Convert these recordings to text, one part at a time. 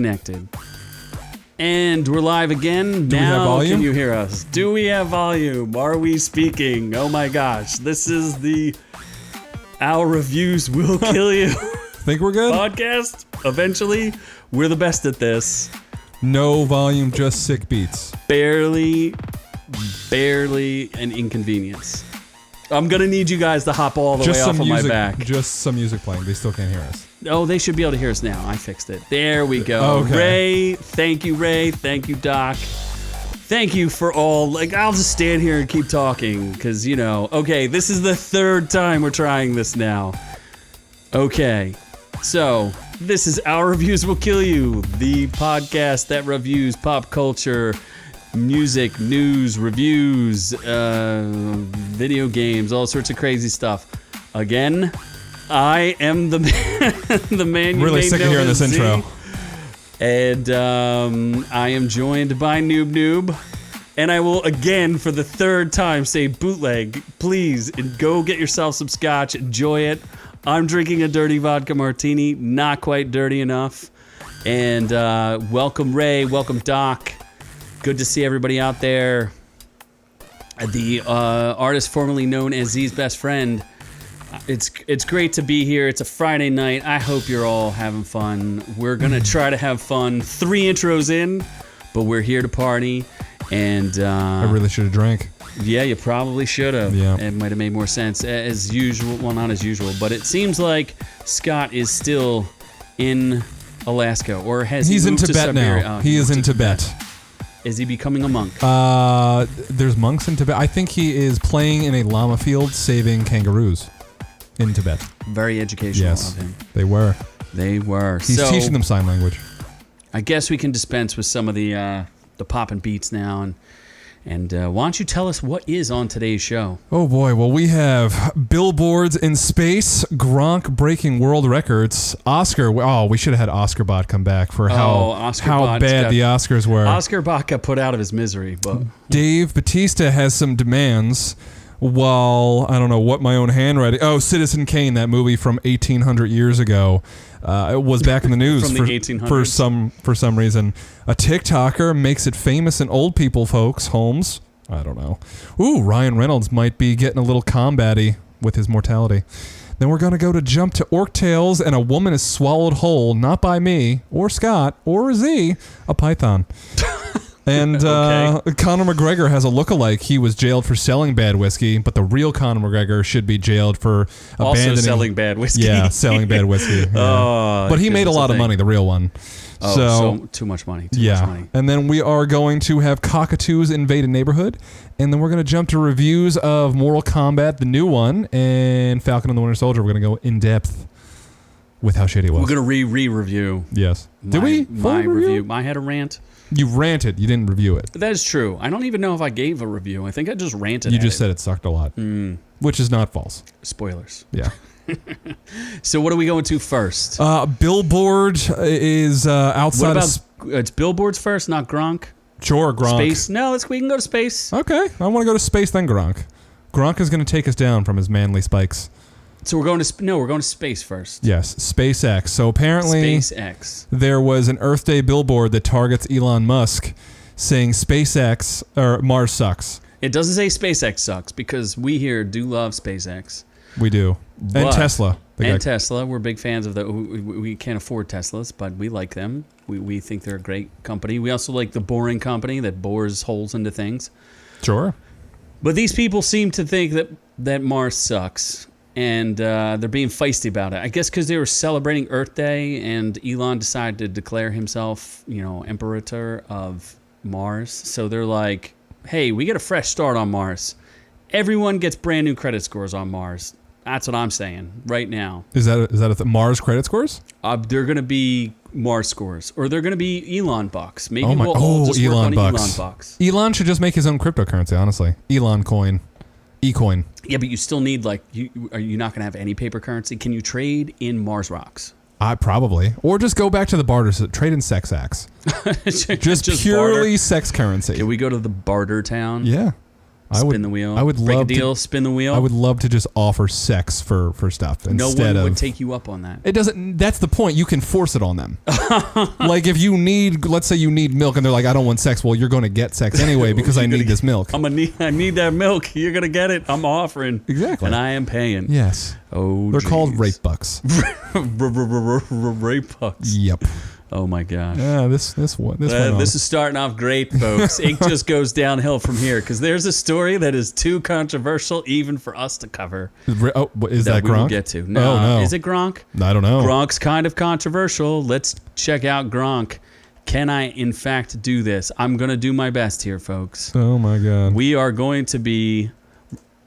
connected. And we're live again. Do we have volume? Can you hear us? Do we have volume? Are we speaking? Oh my gosh. This is the Our Reviews Will Kill You Think we're good? podcast. Eventually, we're the best at this. No volume, just sick beats. Barely an inconvenience. I'm going to need you guys to hop all the way off of my back. Just some music playing. They still can't hear us. Oh, they should be able to hear us now. I fixed it. There we go. Okay. Ray, thank you, Ray. Thank you, Doc. Thank you for all. Like, I'll just stand here and keep talking because, you know, okay, this is the third time we're trying this now. Okay, so this is Our Reviews Will Kill You, the podcast that reviews pop culture, music, news, reviews, video games, all sorts of crazy stuff. Again, I am the man you really may sick know of hearing as this Z. intro. And I am joined by Noob. And I will again, for the third time, say bootleg. Please, go get yourself some scotch. Enjoy it. I'm drinking a dirty vodka martini. Not quite dirty enough. And welcome, Ray. Welcome, Doc. Good to see everybody out there. The artist formerly known as Z's best friend. It's great to be here. It's a Friday night. I hope you're all having fun. We're going to try to have fun. 3 intros in, but we're here to party. And I really should have drank. Yeah, you probably should have. Yeah. It might have made more sense. As usual, well, not as usual, but it seems like Scott is still in Alaska, or has He's he in moved to Tibet Siberia? now. Oh, He is moved in to Tibet. Is he becoming a monk? There's monks in Tibet. I think he is playing in a llama field saving kangaroos in Tibet. Very educational Yes, of him. they were. They were. He's So, teaching them sign language. I guess we can dispense with some of the poppin' beats now, and why don't you tell us what is on today's show? Oh boy, well we have Billboards in space, Gronk breaking world records, Oscar. Oh, we should have had Oscar Bot come back for how bad the Oscars were. Oscar Bot got put out of his misery, but Dave Bautista has some demands. While I don't know what my own handwriting. Oh, Citizen Kane, that movie from 1800 years ago, it was back in the news From the 1800s. for some reason. A TikToker makes it famous in old people folks' homes. I don't know. Ooh, Ryan Reynolds might be getting a little combat-y with his mortality. Then we're going to jump to Orc Tales, and a woman is swallowed whole, not by me, or Scott, or Z, a python. And Okay. Conor Mcgregor has a lookalike. He was jailed for selling bad whiskey, but the real Conor McGregor should be jailed for abandoning... Also selling bad whiskey. Yeah, selling bad whiskey. Yeah. Oh, but he made a lot of money, the real one. Oh, so too much money. Too much money. And then we are going to have cockatoos invade a neighborhood, and then we're going to jump to reviews of Mortal Kombat, the new one, and Falcon and the Winter Soldier. We're going to go in depth with how shitty it was. We're going to re-review. Yes. Did we? My review. I had a rant. You ranted. You didn't review it. That is true. I don't even know if I gave a review. I think I just ranted. You just said it sucked a lot, which is not false. Spoilers. Yeah. So what are we going to first? Billboard is outside What about it's Billboards first, not Gronk? Sure, Gronk. Space? No, we can go to space. Okay, I want to go to space, then Gronk. Gronk is going to take us down from his manly spikes. So we're going to space first. Yes, SpaceX. So apparently SpaceX. There was an Earth Day billboard that targets Elon Musk saying SpaceX or Mars sucks. It doesn't say SpaceX sucks because we here do love SpaceX. We do. And Tesla. Tesla. We're big fans of we can't afford Teslas, but we like them. We think they're a great company. We also like the boring company that bores holes into things. Sure. But these people seem to think that Mars sucks. And they're being feisty about it. I guess because they were celebrating Earth Day, and Elon decided to declare himself, Imperator of Mars. So they're like, "Hey, we get a fresh start on Mars. Everyone gets brand new credit scores on Mars." That's what I'm saying right now. Is that Mars credit scores? They're going to be Mars scores, or they're going to be Elon bucks. Maybe we'll all just Elon work on bucks. Elon bucks. Elon should just make his own cryptocurrency. Honestly, Elon coin. E-coin. Yeah, but you still need are you not going to have any paper currency? Can you trade in Mars rocks? Probably. Or just go back to the barter. Trade in sex acts. just purely barter. sex currency. Can we go to the barter town? Yeah. Spin the wheel. I would break love a deal. to, spin the wheel. I would love to just offer sex for stuff no instead one would of. take you up on that. It doesn't. That's the point. You can force it on them. Like if you need, let's say you need milk, and they're like, "I don't want sex." Well, you're going to get sex anyway because I need this milk. I need that milk. You're gonna get it. I'm offering. Exactly. And I am paying. Yes. Oh, they're called rape bucks. Rape bucks. Yep. Oh my gosh. Yeah, this is starting off great, folks. It just goes downhill from here because there's a story that is too controversial even for us to cover. Oh, is that we Gronk? Will get to. No, no. Is it Gronk? I don't know. Gronk's kind of controversial. Let's check out Gronk. Can I, in fact, do this? I'm going to do my best here, folks. Oh my God. We are going to be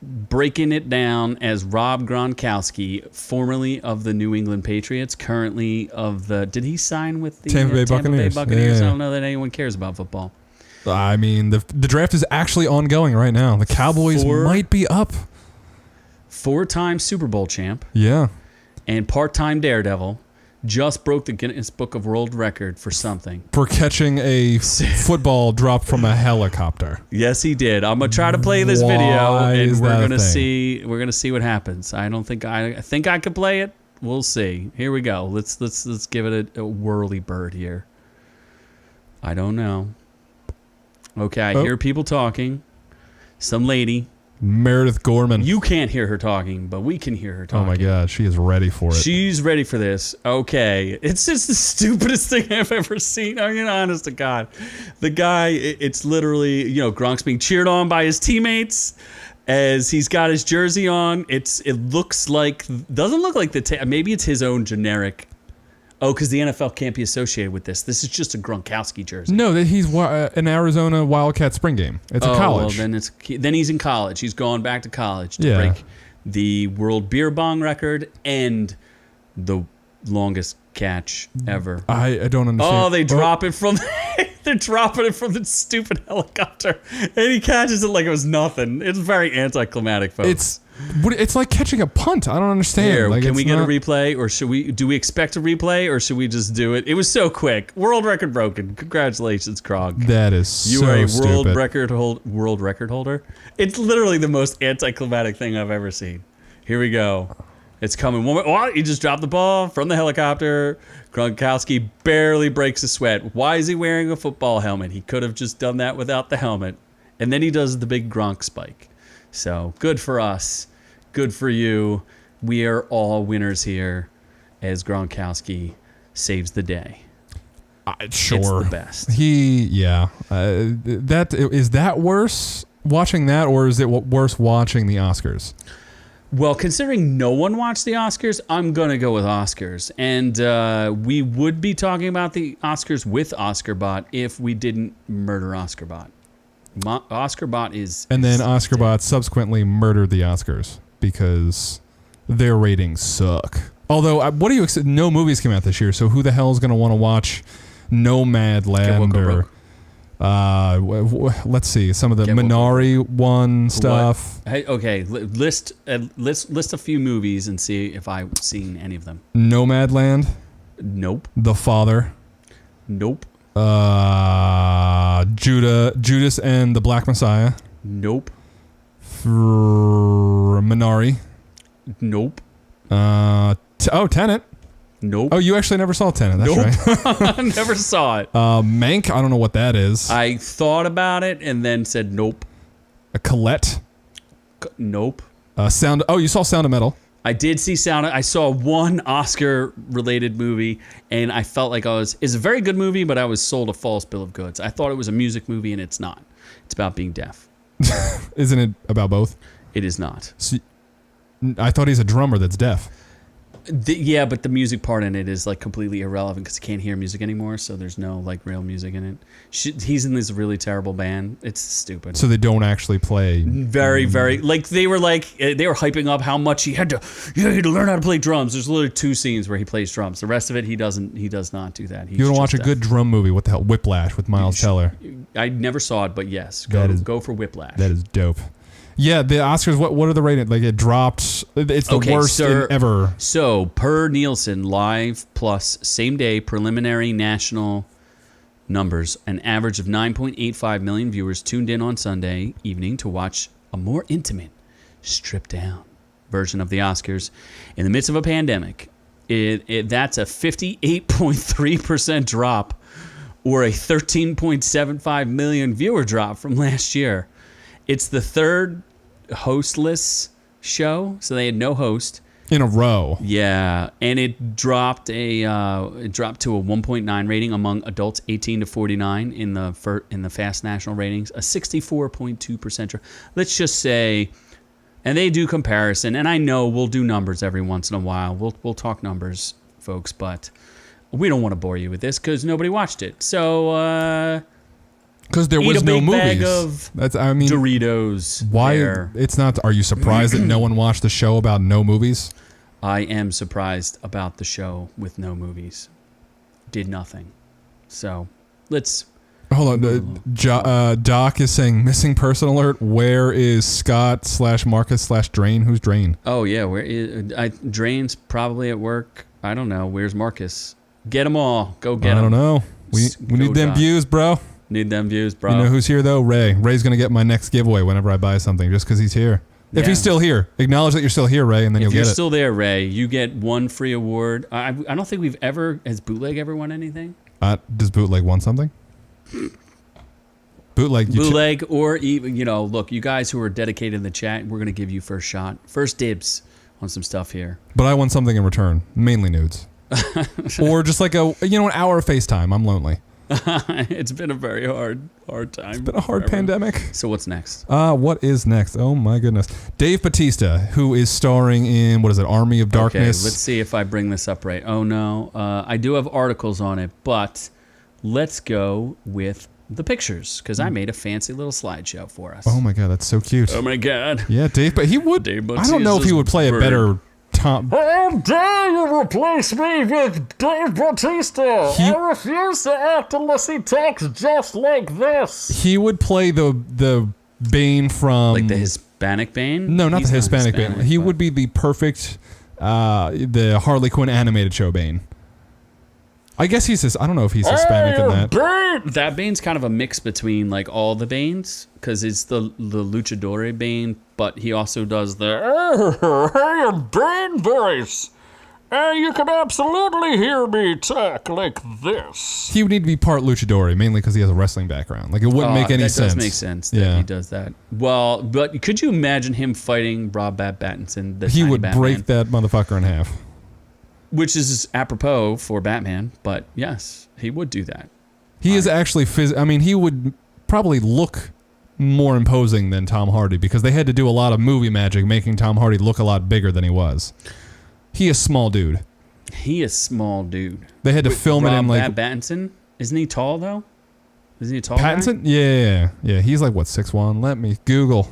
breaking it down as Rob Gronkowski, formerly of the New England Patriots, currently of the... Did he sign with the Tampa Bay Buccaneers? Buccaneers? Yeah. I don't know that anyone cares about football. I mean, the draft is actually ongoing right now. The Cowboys might be up. 4-time Super Bowl champ. Yeah. And part-time Daredevil. Just broke the Guinness Book of World Record for something. For catching a football dropped from a helicopter. Yes, he did. I'm gonna try to play this video, and we're gonna see. We're gonna see what happens. I don't think I think I could play it. We'll see. Here we go. Let's give it a whirly bird here. I don't know. Okay, I hear people talking. Some lady. Meredith Gorman. You can't hear her talking, but we can hear her talking. Oh my God, she is ready for it. She's ready for this. Okay. It's just the stupidest thing I've ever seen. I mean, honest to God. The guy, it's literally, Gronk's being cheered on by his teammates as he's got his jersey on. It looks like, doesn't look like maybe it's his own generic. Oh, because the NFL can't be associated with this. This is just a Gronkowski jersey. No, he's an Arizona Wildcat spring game. It's a college. Well, then he's in college. He's gone back to college to Yeah. break the world beer bong record and the longest catch ever. I don't understand. Oh, they drop it from they're dropping it from the stupid helicopter, and he catches it like it was nothing. It's very anticlimactic, folks. It's like catching a punt. I don't understand. Here, like, can we get a replay, or do we expect a replay, or should we just do it? It was so quick. World record broken. Congratulations, Gronk. That is so You are a stupid. world record holder. It's literally the most anticlimactic thing I've ever seen. Here we go. It's coming. Oh, he just dropped the ball from the helicopter. Gronkowski barely breaks a sweat. Why is he wearing a football helmet? He could have just done that without the helmet. And then he does the big Gronk spike. So good for us. Good for you. We are all winners here as Gronkowski saves the day. Sure. It's the best. Is that worse watching that, or is it worse watching the Oscars? Well, considering no one watched the Oscars, I'm going to go with Oscars. And we would be talking about the Oscars with OscarBot if we didn't murder OscarBot. OscarBot is... And then OscarBot subsequently murdered the Oscars because their ratings suck. Although, what do you expect? No movies came out this year, so who the hell is going to want to watch Nomadland or... let's see some of the Minari one stuff. Hey, okay, list a few movies and see if I've seen any of them. Nomadland. Nope. The Father. Nope. Judas and the Black Messiah. Nope. Minari. Nope. Tenet. Nope. Oh, you actually never saw Tenet. That's right. I never saw it. Mank. I don't know what that is. I thought about it and then said nope. Colette. Nope. Sound. Oh, you saw Sound of Metal. I did see Sound. I saw one Oscar-related movie, and I felt like it's a very good movie, but I was sold a false bill of goods. I thought it was a music movie, and it's not. It's about being deaf. Isn't it about both? It is not. So, I thought he's a drummer that's deaf. Yeah, but the music part in it is like completely irrelevant because he can't hear music anymore, so there's no like real music in it. He's in this really terrible band. It's stupid. So they don't actually play. Very, very they were hyping up how much he had to learn how to play drums. There's literally 2 scenes where he plays drums. The rest of it he does not do that. You want to watch a good drum movie? What the hell? Whiplash with Miles Teller. I never saw it, but yes, go for Whiplash. That is dope. Yeah, the Oscars, what are the ratings? Like, it dropped. It's the worst ever. So, per Nielsen, live plus same day preliminary national numbers. An average of 9.85 million viewers tuned in on Sunday evening to watch a more intimate, stripped down version of the Oscars in the midst of a pandemic. That's a 58.3% drop, or a 13.75 million viewer drop from last year. It's the third hostless show, so they had no host in a row. Yeah, and it dropped to a 1.9 rating among adults 18 to 49 in the Fast National ratings, a 64.2% drop. Let's just say, and they do comparison, and I know we'll do numbers every once in a while. We'll talk numbers, folks, but we don't want to bore you with this because nobody watched it. So because there was no movies. Bag of Doritos. Why? There. It's not. Are you surprised that no one watched the show about no movies? I am surprised about the show with no movies. Did nothing. So let's. Hold on. Doc is saying missing person alert. Where is Scott/Marcus/Drain? Who's Drain? Oh yeah, where is Drain's probably at work. I don't know. Where's Marcus? Get them all. Go get them. I don't know. We need them views, bro. Need them views, bro. You know who's here though? Ray. Ray's gonna get my next giveaway whenever I buy something, just because he's here. Yeah. If he's still here, acknowledge that you're still here, Ray, and then you'll get it. If you're still there, Ray, you get one free award. I don't think has Bootleg ever won anything? Does Bootleg want something? Bootleg, or even, look, you guys who are dedicated in the chat, we're gonna give you first dibs on some stuff here. But I want something in return, mainly nudes, or just like an hour of FaceTime. I'm lonely. It's been a very hard time. It's been a hard pandemic. So what's next? What is next? Oh my goodness. Dave Bautista, who is starring in, what is it, Army of Darkness? Okay, let's see if I bring this up right. Oh no, I do have articles on it, but let's go with the pictures, because I made a fancy little slideshow for us. Oh my god, that's so cute. Oh my god. Yeah, Dave, but he would. Dave I don't know if he would play a better Tom. How dare you replace me with Dave Bautista? I refuse to act unless he talks just like this. He would play the Bane from... Like the Hispanic Bane? No, not the Hispanic Bane. He would be the perfect the Harley Quinn animated show Bane. I guess I don't know if he's Hispanic in that. Bane! That Bane's kind of a mix between like all the Banes, because it's the luchador Bane, but he also does the Bane voice. You can absolutely hear me talk like this. He would need to be part luchador, mainly because he has a wrestling background. Like, it wouldn't make any sense. That does make sense that he does that. Well, but could you imagine him fighting Robert Pattinson? He would break that motherfucker in half. Which is apropos for Batman, but yes, he would do that. He is actually he would probably look more imposing than Tom Hardy, because they had to do a lot of movie magic making Tom Hardy look a lot bigger than he was. He is small dude. They had to film it in like... Pattinson? Isn't he tall, though? Isn't he tall? Pattinson? Yeah. He's like, what, 6'1"? Let me Google.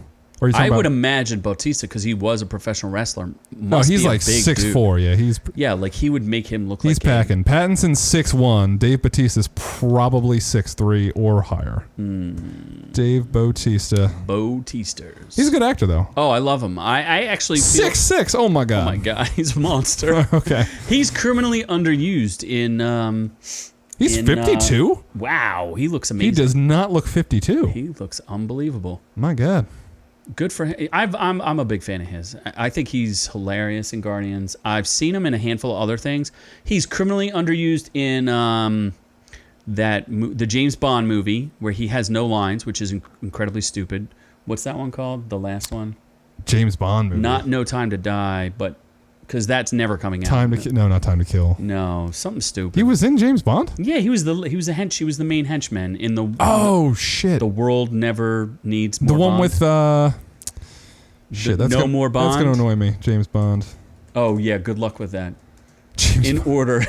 I would imagine Bautista, because he was a professional wrestler. He's like 6'4". Yeah, like he would make him look like... He's packing. Pattinson's 6'1". Dave Bautista's probably 6'3" or higher. Dave Bautista. He's a good actor, though. Oh, I love him. I actually... 6'6". Oh, my God. Oh, my God. He's a monster. Okay. He's criminally underused in... He's 52? Wow, he looks amazing. He does not look 52. He looks unbelievable. My God. Good for him. I'm a big fan of his. I think he's hilarious in Guardians. I've seen him in a handful of other things. He's criminally underused in the James Bond movie where he has no lines, which is incredibly stupid. What's that one called? The last one? James Bond movie. Not No Time to Die, but because that's never coming out. Not Time to Kill. No, something stupid. He was in James Bond? Yeah, he was the main henchman in the... Oh, shit. The World Never Needs More The one Bond. with... More Bond? That's going to annoy me. James Bond. Oh, yeah, good luck with that. Order.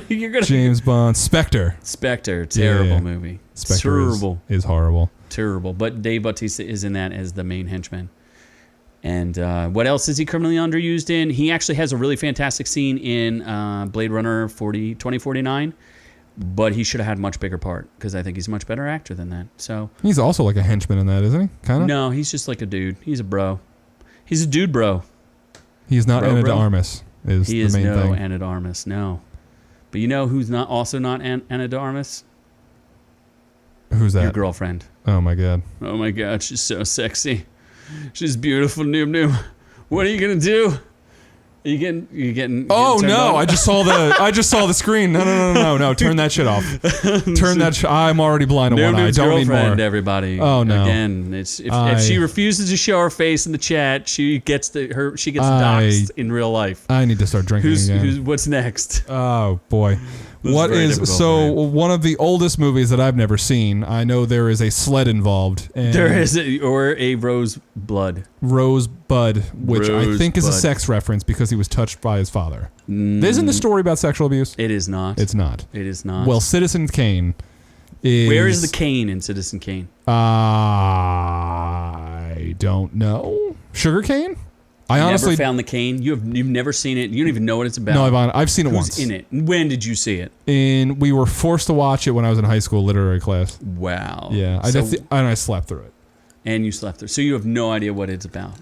You're gonna... James Bond. Spectre. Terrible movie. Spectre is horrible. Terrible. But Dave Bautista is in that as the main henchman. And what else is he criminally underused in? He actually has a really fantastic scene in Blade Runner 2049, but he should have had a much bigger part, because I think he's a much better actor than that. So he's also like a henchman in that, isn't he? Kind of. No, he's just like a dude. He's a bro. He's a dude, bro. He's not Ana de Armas. He is the main thing. Ana de Armas. No, but you know who's not Ana de Armas? Who's that? Your girlfriend. Oh my god. Oh my god, she's so sexy. She's beautiful, Noob. What are you gonna do? You getting Oh turned no! on? I just saw the screen. No! Turn that shit off. I'm already blind to one eye. Noob's Don't need girlfriend, more. everybody. Oh, no. Again, if she refuses to show her face in the chat, she gets doxxed in real life. I need to start drinking again. What's next? Oh boy. What very is difficult so for me. one of the oldest movies that I've never seen? I know there is a sled involved. And There is or a rosebud. Rosebud, which I think is a Rosebud. sex reference because he was touched by his father. Isn't the story about sexual abuse? It is not. It's not. It is not. Well, Citizen Kane is. Where is the Kane in Citizen Kane? I don't know. Sugar cane? I honestly never found the Kane. You've never seen it. You don't even know what it's about. No, I've seen it Who's once. in it? When did you see it? And we were forced to watch it when I was in high school literary class. Wow. Yeah, and I slept through it. And you slept through. So you have no idea what it's about.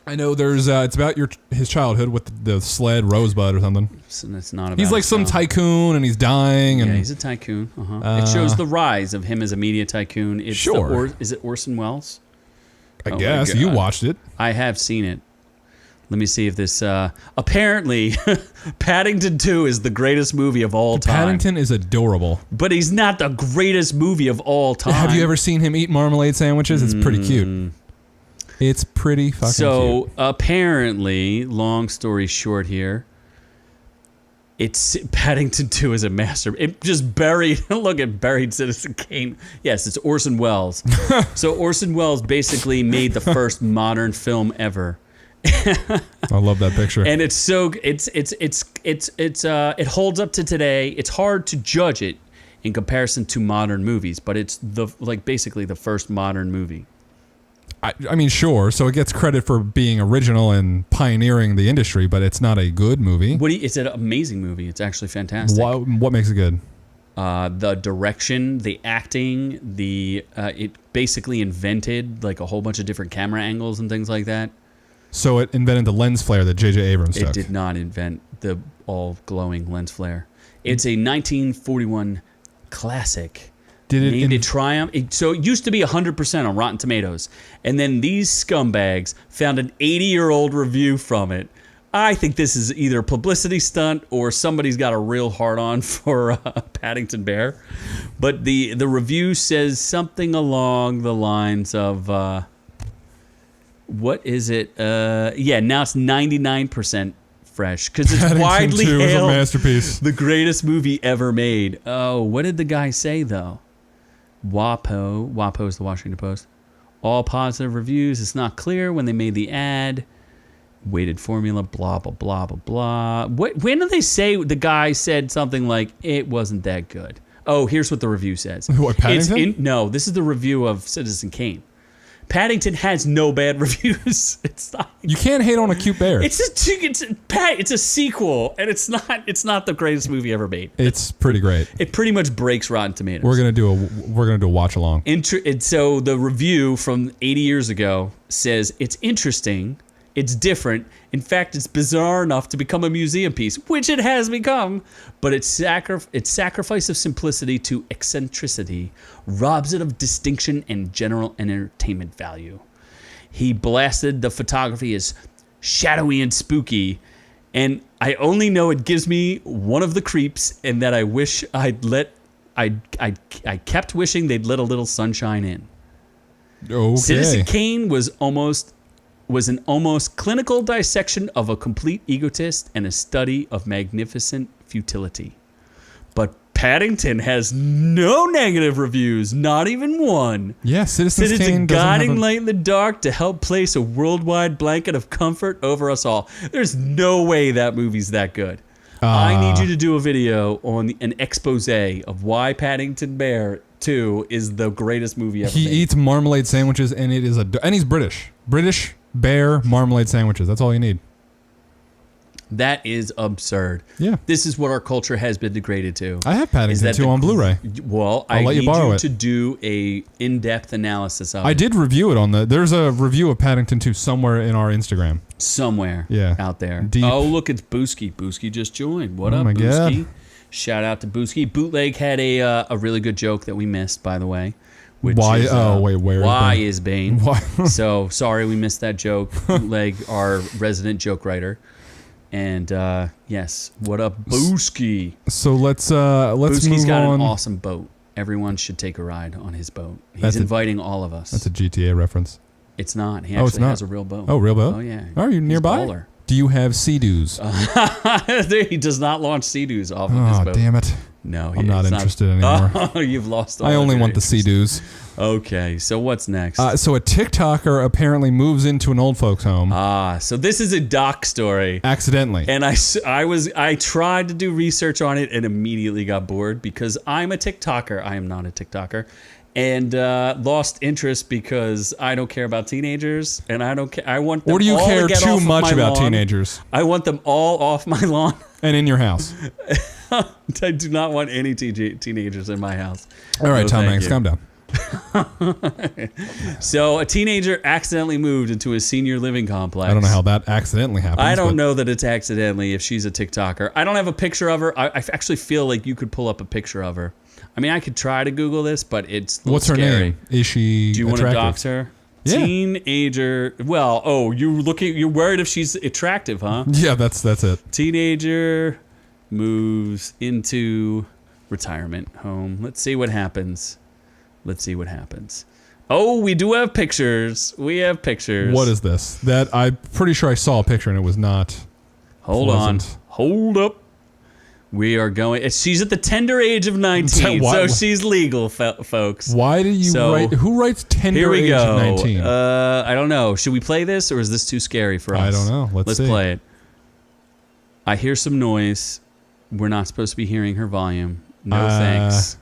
I know there's it's about his childhood with the sled Rosebud or something. So it's not about. He's like some tycoon and he's dying and yeah, he's a tycoon. It shows the rise of him as a media tycoon. It's Sure. Is it Orson Welles? I Oh my guess you God. watched it. I have seen it. Let me see if this. Apparently, Paddington 2 is the greatest movie of all time. Paddington is adorable. But he's not the greatest movie of all time. Have you ever seen him eat marmalade sandwiches? It's pretty cute. It's pretty fucking cute. So apparently, long story short here, it's Paddington 2 is a master. It just buried. Look at buried Citizen Kane. Yes, it's Orson Welles. So Orson Welles basically made the first modern film ever. I love that picture. And it's so it holds up to today. It's hard to judge it in comparison to modern movies, but it's basically the first modern movie. I mean, sure. So it gets credit for being original and pioneering the industry, but it's not a good movie. It's an amazing movie. It's actually fantastic. What makes it good? The direction, the acting, it basically invented like a whole bunch of different camera angles and things like that. So it invented the lens flare that J.J. Abrams took. It did not invent the all glowing lens flare. It's a 1941 classic. Named a triumph. So it used to be 100% on Rotten Tomatoes, and then these scumbags found an 80-year-old review from it. I think this is either a publicity stunt or somebody's got a real hard-on for Paddington Bear. But the review says something along the lines of, what is it? Now it's 99% fresh because it's Paddington widely 2 is a hailed masterpiece. the greatest movie ever made. Oh, what did the guy say though? WAPO is the Washington Post. All positive reviews. It's not clear when they made the ad. Weighted formula. Blah blah blah blah blah. When did they say the guy said something like it wasn't that good? Oh, here's what the review says. What, Paddington? No, this is the review of Citizen Kane. Paddington has no bad reviews. It's not. You can't hate on a cute bear. It's a sequel, and it's not the greatest movie ever made. It's pretty great. It pretty much breaks Rotten Tomatoes. We're gonna do a watch along. So the review from 80 years ago says it's interesting, it's different. In fact, it's bizarre enough to become a museum piece, which it has become. But its sacrifice of simplicity to eccentricity robs it of distinction and general entertainment value. He blasted the photography as shadowy and spooky, and I only know it gives me one of the creeps, and that I wish I kept wishing they'd let a little sunshine in. Okay. Citizen Kane was an almost clinical dissection of a complete egotist and a study of magnificent futility. But Paddington has no negative reviews, not even one. Yeah, Citizen It's a Kane doesn't guiding have a... light in the dark to help place a worldwide blanket of comfort over us all. There's no way that movie's that good. I need you to do a video on an expose of why Paddington Bear 2 is the greatest movie ever He made. eats marmalade sandwiches, and it is and he's British. British bear marmalade sandwiches. That's all you need. That is absurd. Yeah. This is what our culture has been degraded to. I have Paddington 2 on Blu-ray. Well, I'll I let you need borrow you it. to do a in-depth analysis of I it did review it there's a review of Paddington 2 somewhere in our Instagram. somewhere Yeah. out there. Deep. Oh, look, it's Booski. Booski just joined. What Oh up, my Booski? God. Shout out to Booski. Bootleg had a really good joke that we missed, by the way. Which Why? Is, where why is is Bane? Why? So sorry we missed that joke. Bootleg, our resident joke writer. And yes, what up, Booski? So let's Booski's move got on. an awesome boat. Everyone should take a ride on his boat. He's inviting all of us. That's a GTA reference. It's not. He it's actually not. has a real boat. Oh, real boat? Oh, yeah. Are you nearby? He's a baller. Do you have Sea-Doos? He does not launch Sea-Doos off of his Oh, boat. damn it. No, I'm not interested anymore. Oh, you've lost all I of only your want the interest. Sea-Doos. Okay, so what's next? So a TikToker apparently moves into an old folks home So this is a doc story. accidentally. And I tried to do research on it and immediately got bored because I'm a TikToker. I am not a TikToker. And lost interest because I don't care about teenagers and I don't care. I want them Or do you all care to get too off of much my about lawn. teenagers? I want them all off my lawn. And in your house. I do not want any teenagers in my house. All right, No, Tom thank Hanks, you. calm down. So a teenager accidentally moved into a senior living complex. I don't know how that accidentally happens. I don't but know that it's accidentally if she's a TikToker. I don't have a picture of her. I actually feel like you could pull up a picture of her. I mean, I could try to Google this, but it's a little What's her scary. name? Is she Do you want to attractive? dox her? Yeah. Teenager. Well, you're worried if she's attractive, huh? Yeah, that's it. Teenager moves into retirement home. Let's see what happens. Oh, we do have pictures. We have pictures. What is this? That I'm pretty sure I saw a picture and it was not. Hold pleasant. on. Hold up. We are going. She's at the tender age of 19, Why- so she's legal, folks. Why do you So, write? Who writes tender Here we age go. of 19? I don't know. Should we play this, or is this too scary for us? I don't know. Let's see. play it. I hear some noise. We're not supposed to be hearing her volume. No thanks.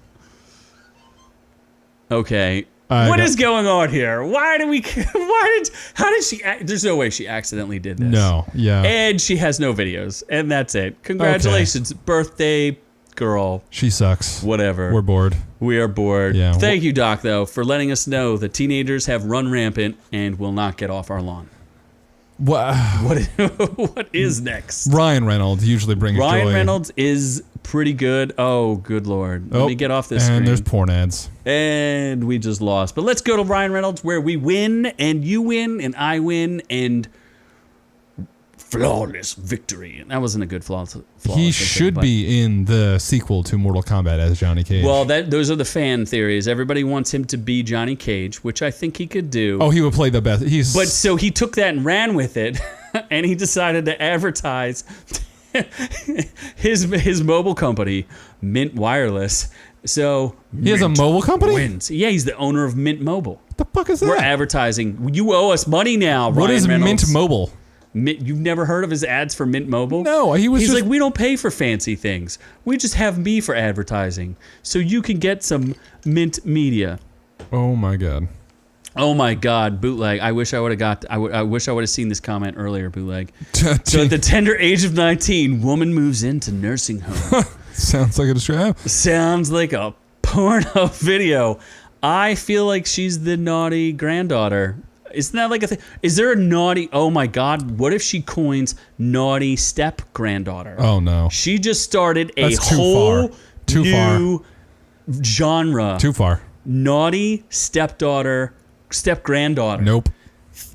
Okay. What is going on here? How did she, there's no way she accidentally did this. No. Yeah. And she has no videos. And that's it. Congratulations, birthday girl. She sucks. Whatever. We're bored. We are bored. Yeah. Thank you, Doc, though, for letting us know that teenagers have run rampant and will not get off our lawn. What? What is next? Ryan Reynolds usually brings Ryan joy. Reynolds is pretty good. Oh, good Lord. Let me get off this and screen. there's porn ads. And we just lost. But let's go to Ryan Reynolds where we win and you win and I win and flawless victory. And that wasn't a good flawless He victory, should but- be in the sequel to Mortal Kombat as Johnny Cage. Well, those are the fan theories. Everybody wants him to be Johnny Cage, which I think he could do. he would play the best. But so he took that and ran with it, and he decided to advertise his mobile company, Mint Wireless. So he has a mobile company. wins. Yeah, he's the owner of Mint Mobile. What the fuck is that? We're advertising. You owe us money now, What Ryan is Reynolds. Mint Mobile? You've never heard of his ads for Mint Mobile? No, he's He's just like, we don't pay for fancy things. We just have me for advertising, so you can get some Mint media. Oh my god. Oh my God, bootleg! I wish I would have got. I wish I would have seen this comment earlier, bootleg. So at the tender age of 19, woman moves into nursing home. Sounds like a distraction. Sounds like a porno video. I feel like she's the naughty granddaughter. Isn't that like a thing? Is there a naughty? Oh my God! What if she coins naughty step granddaughter? Oh no. She just started a That's too whole far. Too new genre. Too far. Naughty stepdaughter, step granddaughter. Nope.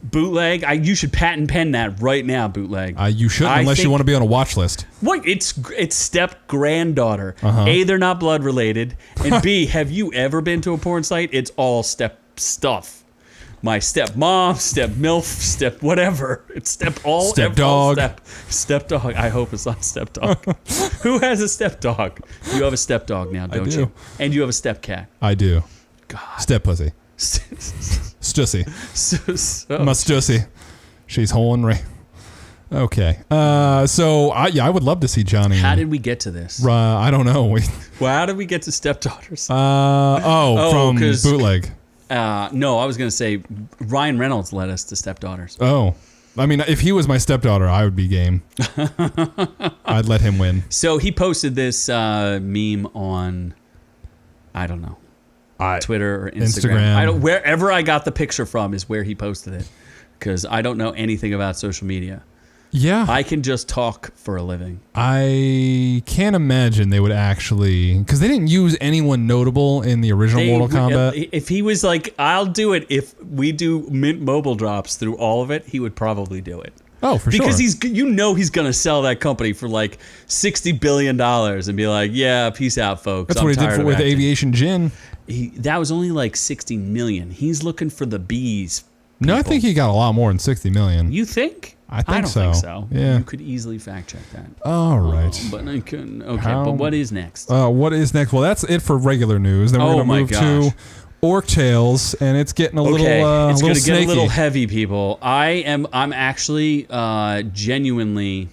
Bootleg. You should patent pen that right now, bootleg. You shouldn't unless you want to be on a watch list. What? It's step granddaughter. Uh-huh. A, they're not blood related, and B, have you ever been to a porn site? It's all step stuff. My step mom, step milf, step whatever. It's step Stepdog. Step dog. I hope it's not step dog. Who has a step dog? You have a step dog now, don't do. you? And you have a step cat. I do. God. Step pussy. Stussy. My Stussy. She's horny. Okay. So I would love to see Johnny. How did we get to this? I don't know. Well, how did we get to stepdaughters? From 'cause- bootleg. No, I was going to say Ryan Reynolds led us to stepdaughters. Oh. I mean, if he was my stepdaughter, I would be game. I'd let him win. So he posted this meme on, I don't know, Twitter or Instagram. Wherever I got the picture from is where he posted it, because I don't know anything about social media. Yeah. I can just talk for a living. I can't imagine they would actually, because they didn't use anyone notable in the original Mortal Kombat. If he was like, I'll do it if we do Mint Mobile drops through all of it, he would probably do it. Oh, for sure. Because he's going to sell that company for like $60 billion and be like, yeah, peace out, folks. That's what he did with Aviation Gin. That was only like 60 million. He's looking for the bees. No, I think he got a lot more than 60 million. You think? I don't so. think so. Yeah. You could easily fact check that. All right. But I couldn't. Okay, but what is next? What is next? Well, that's it for regular news. Then we're going to move to Orc Tales, and it's getting a little it's going to get get a little heavy, people. I'm actually genuinely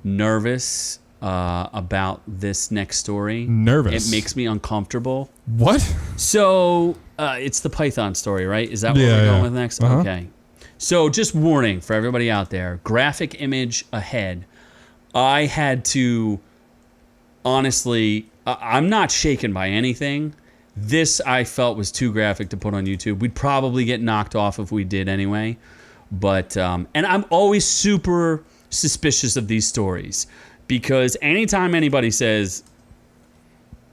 nervous about this next story. Nervous. It makes me uncomfortable. What? So it's the Python story, right? Is that what we're going with next? Uh-huh. Okay. So just warning for everybody out there, graphic image ahead. I had to, honestly, I'm not shaken by anything. This I felt was too graphic to put on YouTube. We'd probably get knocked off if we did anyway. But, and I'm always super suspicious of these stories because anytime anybody says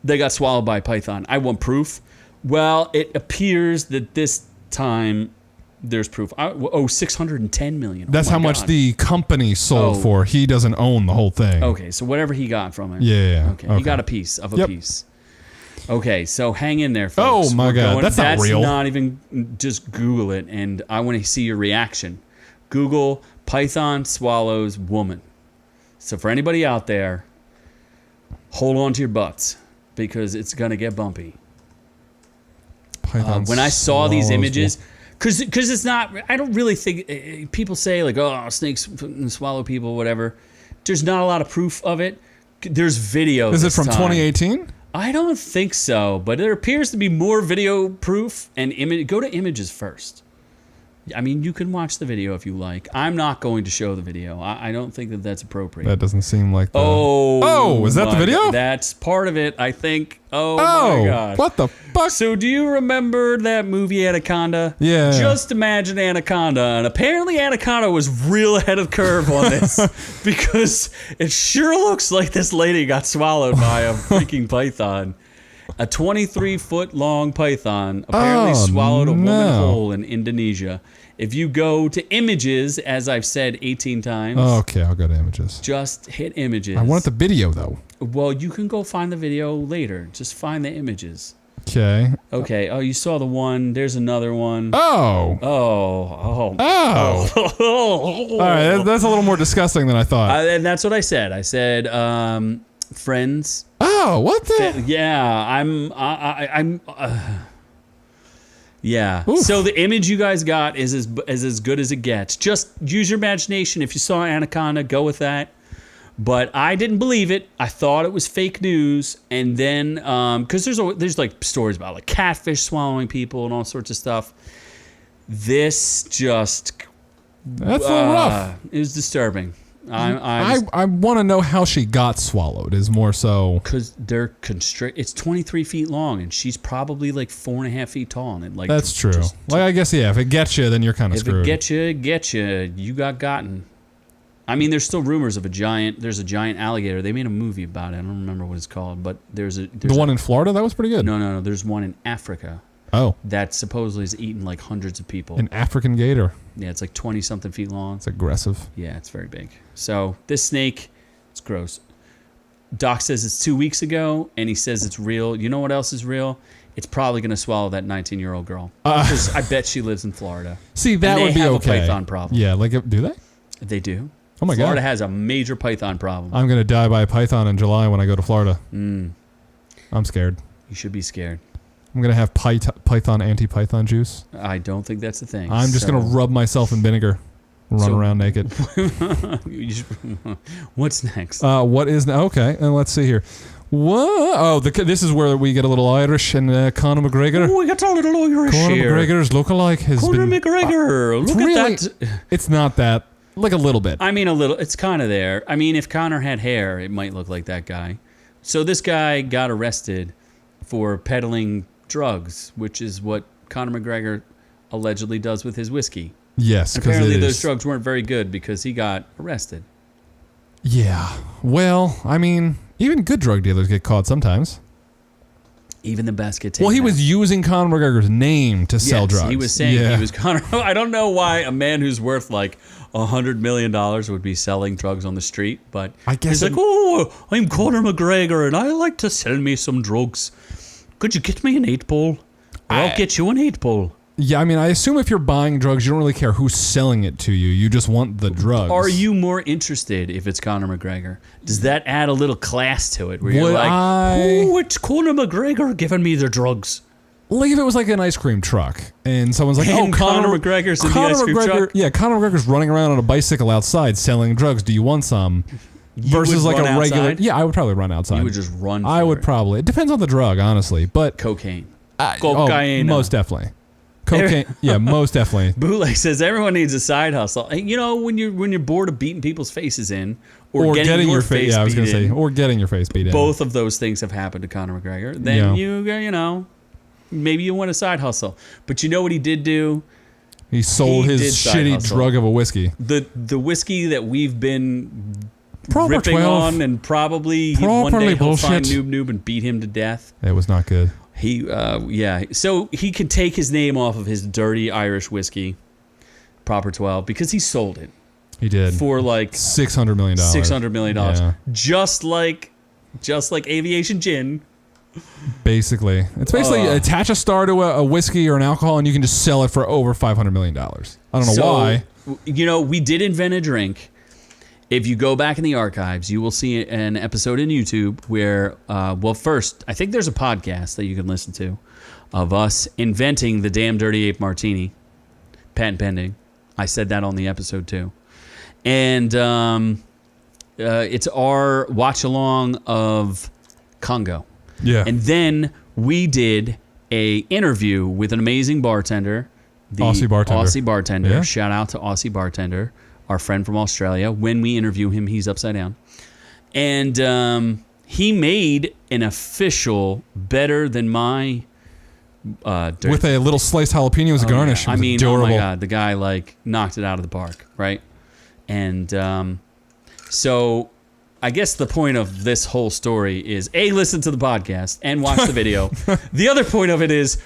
they got swallowed by a python, I want proof. Well, it appears that this time there's proof. 610 million. That's how much the company sold for. He doesn't own the whole thing. Okay, so whatever he got from it. Yeah. Okay, he got a piece of a piece. Okay, so hang in there, folks. Oh my God, that's not real. That's not even, just Google it, and I want to see your reaction. Google Python swallows woman. So for anybody out there, hold on to your butts because it's going to get bumpy. Python when I saw these images... Because it's not, I don't really think, people say like, oh, snakes swallow people, whatever. There's not a lot of proof of it. There's video. Is it from 2018? I don't think so, but there appears to be more video proof and image. Go to images first. I mean, you can watch the video if you like. I'm not going to show the video. I don't think that that's appropriate. That doesn't seem like the... Oh, is that the video? God. That's part of it, I think. Oh my God. What the fuck? So do you remember that movie Anaconda? Yeah. Just imagine Anaconda. And apparently Anaconda was real ahead of curve on this because it sure looks like this lady got swallowed by a freaking python. A 23-foot long python apparently swallowed a woman whole in Indonesia. If you go to images, as I've said 18 times. Okay, I'll go to images. Just hit images. I want the video, though. Well, you can go find the video later. Just find the images. Okay. Okay. Oh, you saw the one. There's another one. Oh. Oh. All right, that's a little more disgusting than I thought. And that's what I said. I said, friends. Oh, what the? Yeah, yeah. Oof. So the image you guys got is as good as it gets. Just use your imagination. If you saw Anaconda, go with that. But I didn't believe it. I thought it was fake news. And then, because there's like stories about like catfish swallowing people and all sorts of stuff. This just... That's a little rough. It was disturbing. I want to know how she got swallowed is more so... Because they're it's 23 feet long, and she's probably like 4.5 feet tall. And like that's true. Like I guess, yeah, if it gets you, then you're kind of screwed. If it gets you, you got gotten. I mean, there's still rumors of there's a giant alligator. They made a movie about it. I don't remember what it's called, but there's the one in Florida? That was pretty good. No. There's one in Africa. Oh. That supposedly has eaten like hundreds of people. An African gator. Yeah, it's like 20-something feet long. It's aggressive. Yeah, it's very big. So this snake, it's gross. Doc says it's 2 weeks ago, and he says it's real. You know what else is real? It's probably going to swallow that 19-year-old girl. Because I bet she lives in Florida. See, that would be okay. They have a python problem. Yeah, like, do they? They do. Oh, my God. Florida has a major python problem. I'm going to die by a python in July when I go to Florida. I'm scared. You should be scared. I'm going to have python anti-python juice. I don't think that's the thing. I'm just going to rub myself in vinegar. Run around naked. What's next? What is now? Okay, and let's see here. Whoa! Oh, this is where we get a little Irish and Conor McGregor. Oh, we got a little Irish Conor here. McGregor's lookalike has Conor been... McGregor, look really, at that. It's not that. Like a little bit. I mean, a little. It's kind of there. I mean, if Conor had hair, it might look like that guy. So this guy got arrested for peddling drugs, which is what Conor McGregor allegedly does with his whiskey. Yes, because apparently those drugs weren't very good because he got arrested. Yeah. Well, I mean, even good drug dealers get caught sometimes. Even the best get taken Well, he out. was using Conor McGregor's name to sell drugs. He was saying he was Conor. I don't know why a man who's worth like $100 million would be selling drugs on the street, but I guess he's like, oh, I'm Conor McGregor and I like to sell me some drugs. Could you get me an 8-ball? I'll get you an 8-ball. Yeah, I mean, I assume if you're buying drugs, you don't really care who's selling it to you. You just want the drugs. Are you more interested if it's Conor McGregor? Does that add a little class to it? Where you're Would like, I- oh, it's Conor McGregor giving me the drugs. Like if it was like an ice cream truck, and someone's like, And "Oh, Conor McGregor's in the ice cream truck? Yeah, Conor McGregor's running around on a bicycle outside selling drugs. Do you want some?" Versus would like run a regular. outside? Yeah, I would probably run outside. You would just run. I for would it. probably. It depends on the drug, honestly, but Cocaine. oh, most definitely. Cocaine. Yeah, most definitely. Bootleg says everyone needs a side hustle. You know, when you're bored of beating people's faces in, or getting your face Yeah, I was beat gonna say, in, or getting your face beat in. both of those things have happened to Conor McGregor. Then you know, maybe you want a side hustle. But you know what he did do? He sold He his did side shitty hustle. drug of a whiskey. The whiskey that we've been Proper ripping 12. on, and probably one Properly day he'll find bullshit. Noob and beat him to death. It was not good. He, so he can take his name off of his dirty Irish whiskey, Proper 12, because he sold it He did. for like $600 million. $600 million, Yeah. just like aviation gin. Basically, it's basically attach a star to a whiskey or an alcohol, and you can just sell it for over $500 million. I don't know why. You know, we did invent a drink. If you go back in the archives, you will see an episode in YouTube where, first, I think there's a podcast that you can listen to of us inventing the Damn Dirty Ape Martini, patent pending. I said that on the episode too. And it's our watch along of Congo. Yeah. And then we did a interview with an amazing bartender, the Aussie bartender. Yeah. Shout out to Aussie bartender, our friend from Australia. When we interview him, he's upside down. And he made an official better than my with a little sliced jalapeno as a garnish. Yeah. It was I mean, adorable. oh my God, the guy like knocked it out of the park, right? And so I guess the point of this whole story is A, listen to the podcast and watch the video. The other point of it is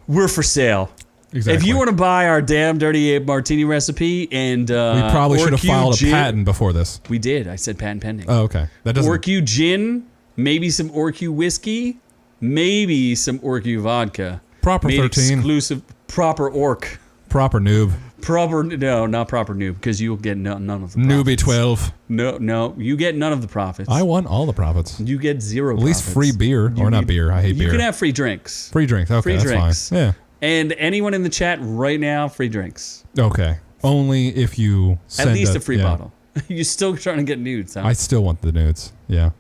we're for sale. Exactly. If you want to buy our Damn Dirty Ape Martini recipe and We probably should have OrkU filed a gin, patent before this. We did. I said patent pending. Oh, okay. That doesn't. OrkU gin, maybe some OrkU whiskey, maybe some OrkU vodka. Proper Made 13. Exclusive. Proper orc. Proper noob. No, not proper noob, because you'll get none of the profits. Newbie 12. No, you get none of the profits. I want all the profits. You get zero At least profits. free beer. Or not beer. I hate beer. You can have free drinks. Free drinks. Okay, free that's drinks. fine. Yeah. And anyone in the chat right now, free drinks. Okay. Only if you send At least a free yeah. bottle. You're still trying to get nudes, huh? I still want the nudes. Yeah.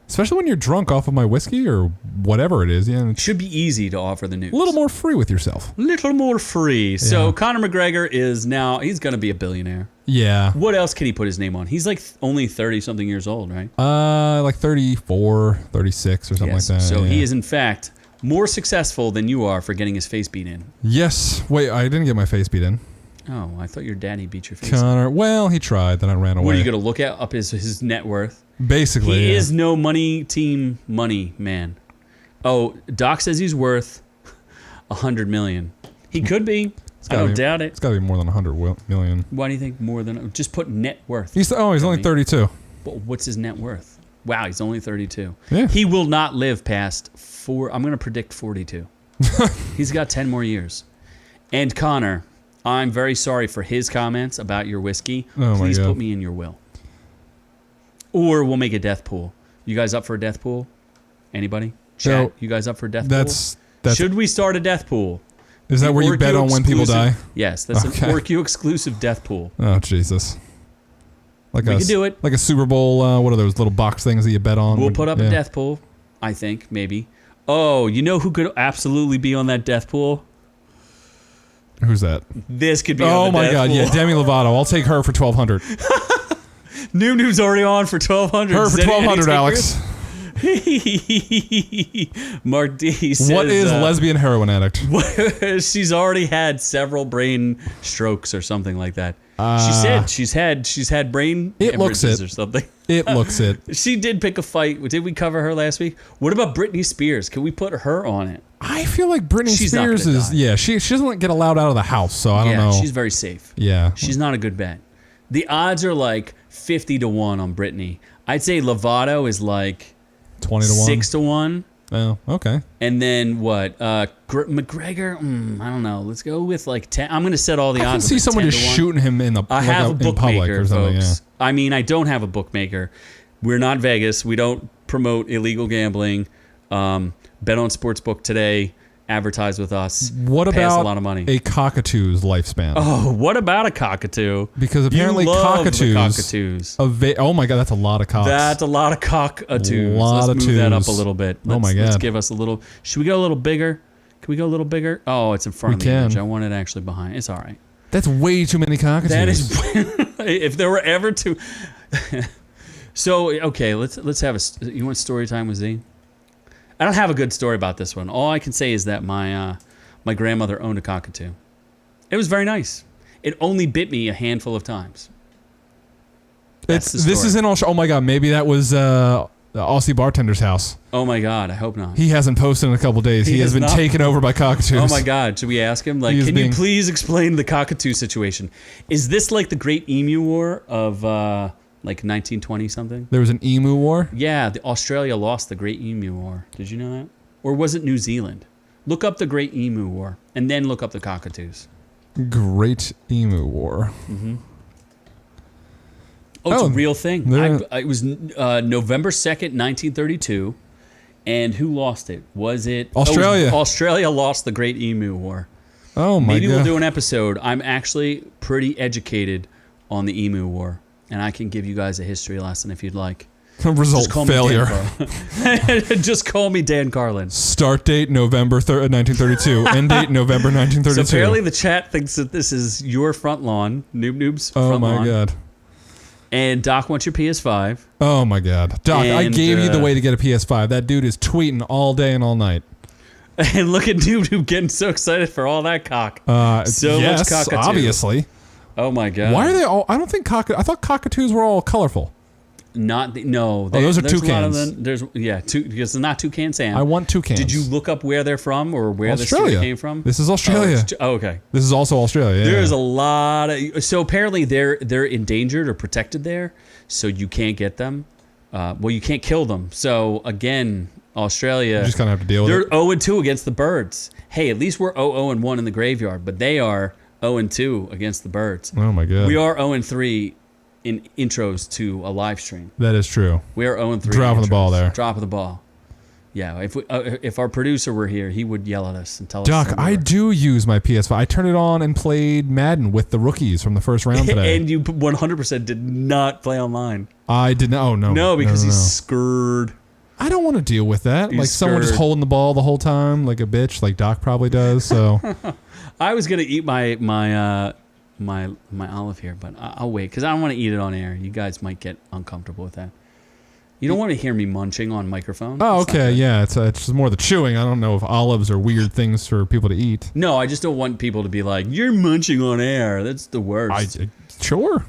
Especially when you're drunk off of my whiskey or whatever it is. Yeah. It should be easy to offer the nudes. A little more free with yourself. Little more free. So Yeah. Conor McGregor is now, he's going to be a billionaire. Yeah. What else can he put his name on? He's like only 30-something years old, right? Like 34, 36 or something Yes. like that. So yeah. he is, in fact, more successful than you are for getting his face beat in. Yes. Wait, I didn't get my face beat in. Oh, I thought your daddy beat your face in. Connor. Well, he tried. Then I ran away. What, are you going to look up his net worth? Basically. He yeah. is no money team money man. Oh, Doc says he's worth $100 million. He could be. I don't doubt it. It's got to be more than 100 million. Why do you think more than? Just put net worth. He's only 32. What's his net worth? Wow, he's only 32. Yeah. He will not live past I'm going to predict 42. He's got 10 more years. And Connor, I'm very sorry for his comments about your whiskey. Oh my Please God. put me in your will. Or we'll make a death pool. You guys up for a death pool? Anybody? Chat, So, you guys up for a death That's pool? Should we start a death pool? Is that The where you bet OrkU on when people die? exclusive- Yes, that's Okay. an OrkU exclusive death pool. Oh Jesus! Like We can do it. Like a Super Bowl. What are those little box things that you bet on? We'll put up yeah. a death pool, I think, maybe. Oh, you know who could absolutely be on that death pool? Who's that? This could be Oh on the my death God! pool. Yeah, Demi Lovato. I'll take her for 1,200. Noob's already on for 1,200. Her for 1,200, Alex. Mark D says, What is lesbian heroin addict? she's already had several brain strokes or something like that. She said she's had brain hemorrhages or something. It looks it. She did pick a fight. Did we cover her last week? What about Britney Spears? Can we put her on it? I feel like Britney She's not Spears gonna is die. she doesn't get allowed out of the house, so I don't know. She's very safe. Yeah. She's not a good bet. The odds are like 50-1 on Britney. I'd say Lovato is like 20-1. 6-1. Oh, okay. And then what? McGregor? I don't know. Let's go with like 10. I'm going to set all the I can odds. see someone just 10-1. shooting him in the I have a in public bookmaker, or something. folks. Yeah. I mean, I don't have a bookmaker. We're not Vegas. We don't promote illegal gambling. Bet on Sportsbook today. Advertise with us. What Pay us about a lot of money. a cockatoo's lifespan? Oh, what about a cockatoo? Because apparently you love cockatoos. The cockatoos. Oh my god, that's a lot of cocks. That's a lot of cockatoos. Lot Let's of move that up a twos. little bit. Oh my Let's God. give us a little. Should we go a little bigger? Can we go a little bigger? Oh, it's in front of the can. image. I want it actually behind. It's all right. That's way too many cockatoos. That is. If there were ever two. So okay, let's have a. You want story time with Z? I don't have a good story about this one. All I can say is that my grandmother owned a cockatoo. It was very nice. It only bit me a handful of times. That's the This story. is in Australia. Oh my god, maybe that was the Aussie bartender's house. Oh my God, I hope not. He hasn't posted in a couple days. He has been not. taken over by cockatoos. Oh my God, should we ask him? Like, He is can you being- please explain the cockatoo situation? Is this like the Great Emu War of like 1920 something? There was an emu war. Yeah, Australia lost the Great Emu War. Did you know that? Or was it New Zealand? Look up the Great Emu War and then look up the cockatoos. Great emu war. Oh, it's Oh, a real thing. there- It was November 2nd, 1932. And who lost it? Was it Australia. Australia lost the Great Emu War. Oh my Maybe god. we'll do an episode. I'm actually pretty educated on the Emu War. And I can give you guys a history lesson if you'd like. Result Just call failure. me Dan Carlin. Just call me Dan Carlin. Start date November 1932. End date November 1932. So apparently the chat thinks that this is your front lawn, Noob's oh front my lawn. god. And Doc wants your PS5. Oh my god. Doc, I And, gave you the way to get a PS5. That dude is tweeting all day and all night. And look at Noob getting so excited for all that cock. So yes, much cockatoo. obviously. Oh my god. Why are they all? I don't think I thought cockatoos were all colorful. No. those are there's a lot of toucans. them- because it's not Toucan Sam. I want toucans. Did you look up where they're from or where the Australia story came from? This is Australia. Okay. This is also Australia. Yeah. There's a lot of so apparently they're endangered or protected there, so you can't get them. Well, you can't kill them. So again, Australia. You just kind of have to deal with They're it. 0-2 against the birds. Hey, at least we're 0-1 in the graveyard, but they are 0-2 against the birds. Oh my god. We are 0-3 in intros to a live stream. That is true. We are 0-3. Dropping the intros. ball there. Drop of the ball. Yeah, if our producer were here, he would yell at us and tell us. Doc, that we I were- do use my PS5. I turned it on and played Madden with the rookies from the first round today. And you 100% did not play online. I did not. Oh no. No, because no. he's scared. I don't want to deal with that. He's Like someone just scared. holding the ball the whole time, like a bitch, like Doc probably does. So I was gonna eat my olive here, but I'll wait because I don't want to eat it on air. You guys might get uncomfortable with that. You don't want to hear me munching on microphone. oh, It's not okay, good. yeah. It's just more the chewing. I don't know if olives are weird things for people to eat. No, I just don't want people to be like, "You're munching on air." That's the worst. Sure.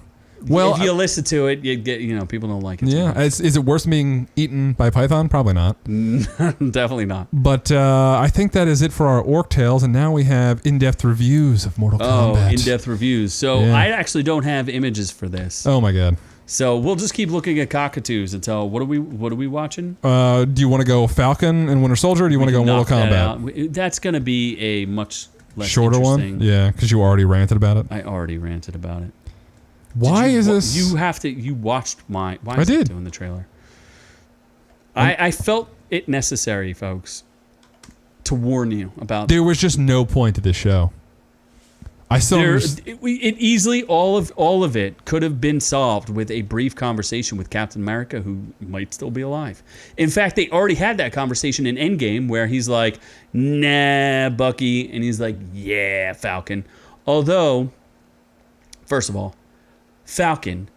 Well, if you listen to it, you get people don't like it. yeah. Is it worse than being eaten by Python? Probably not. Definitely not. But I think that is it for our Orc Tales, and now we have in-depth reviews of Mortal Oh, Kombat. in-depth reviews. So Yeah. I actually don't have images for this. Oh my god. So we'll just keep looking at cockatoos until what are we watching? Do you want to go Falcon and Winter Soldier, or do you want to go Mortal Knock that Kombat? out. That's going to be a much less Shorter one? interesting. Yeah, because you already ranted about it. I already ranted about it. Why Did you is wa- this? You watched my. Why I is it did. doing the trailer? I felt it necessary, folks, to warn you about. There was just no point to this show. I still There, understand. it easily all of it could have been solved with a brief conversation with Captain America, who might still be alive. In fact, they already had that conversation in Endgame, where he's like, "Nah, Bucky," and he's like, "Yeah, Falcon." Although, first of all, Falcon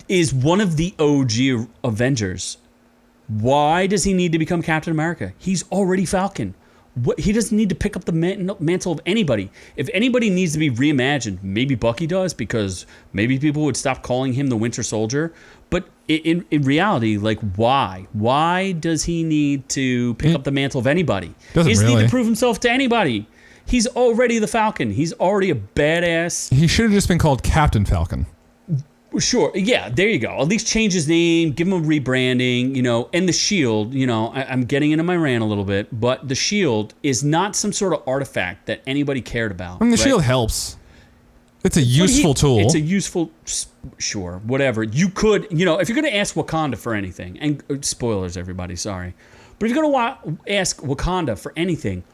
is one of the OG Avengers. Why does he need to become Captain America? He's already Falcon. He doesn't need to pick up the mantle of anybody. If anybody needs to be reimagined, maybe Bucky does, because maybe people would stop calling him the Winter Soldier. But in reality, like, why? Why does he need to pick up the mantle of anybody? He doesn't need to prove himself to anybody. He's already the Falcon. He's already a badass. He should have just been called Captain Falcon. Sure. Yeah, there you go. At least change his name, give him a rebranding, and the shield, I'm getting into my rant a little bit, but the shield is not some sort of artifact that anybody cared about. I mean, the shield helps. It's a useful tool. It's a useful, sure, whatever. You could, if you're going to ask Wakanda for anything, and spoilers, everybody, sorry, but if you're going to ask Wakanda for anything,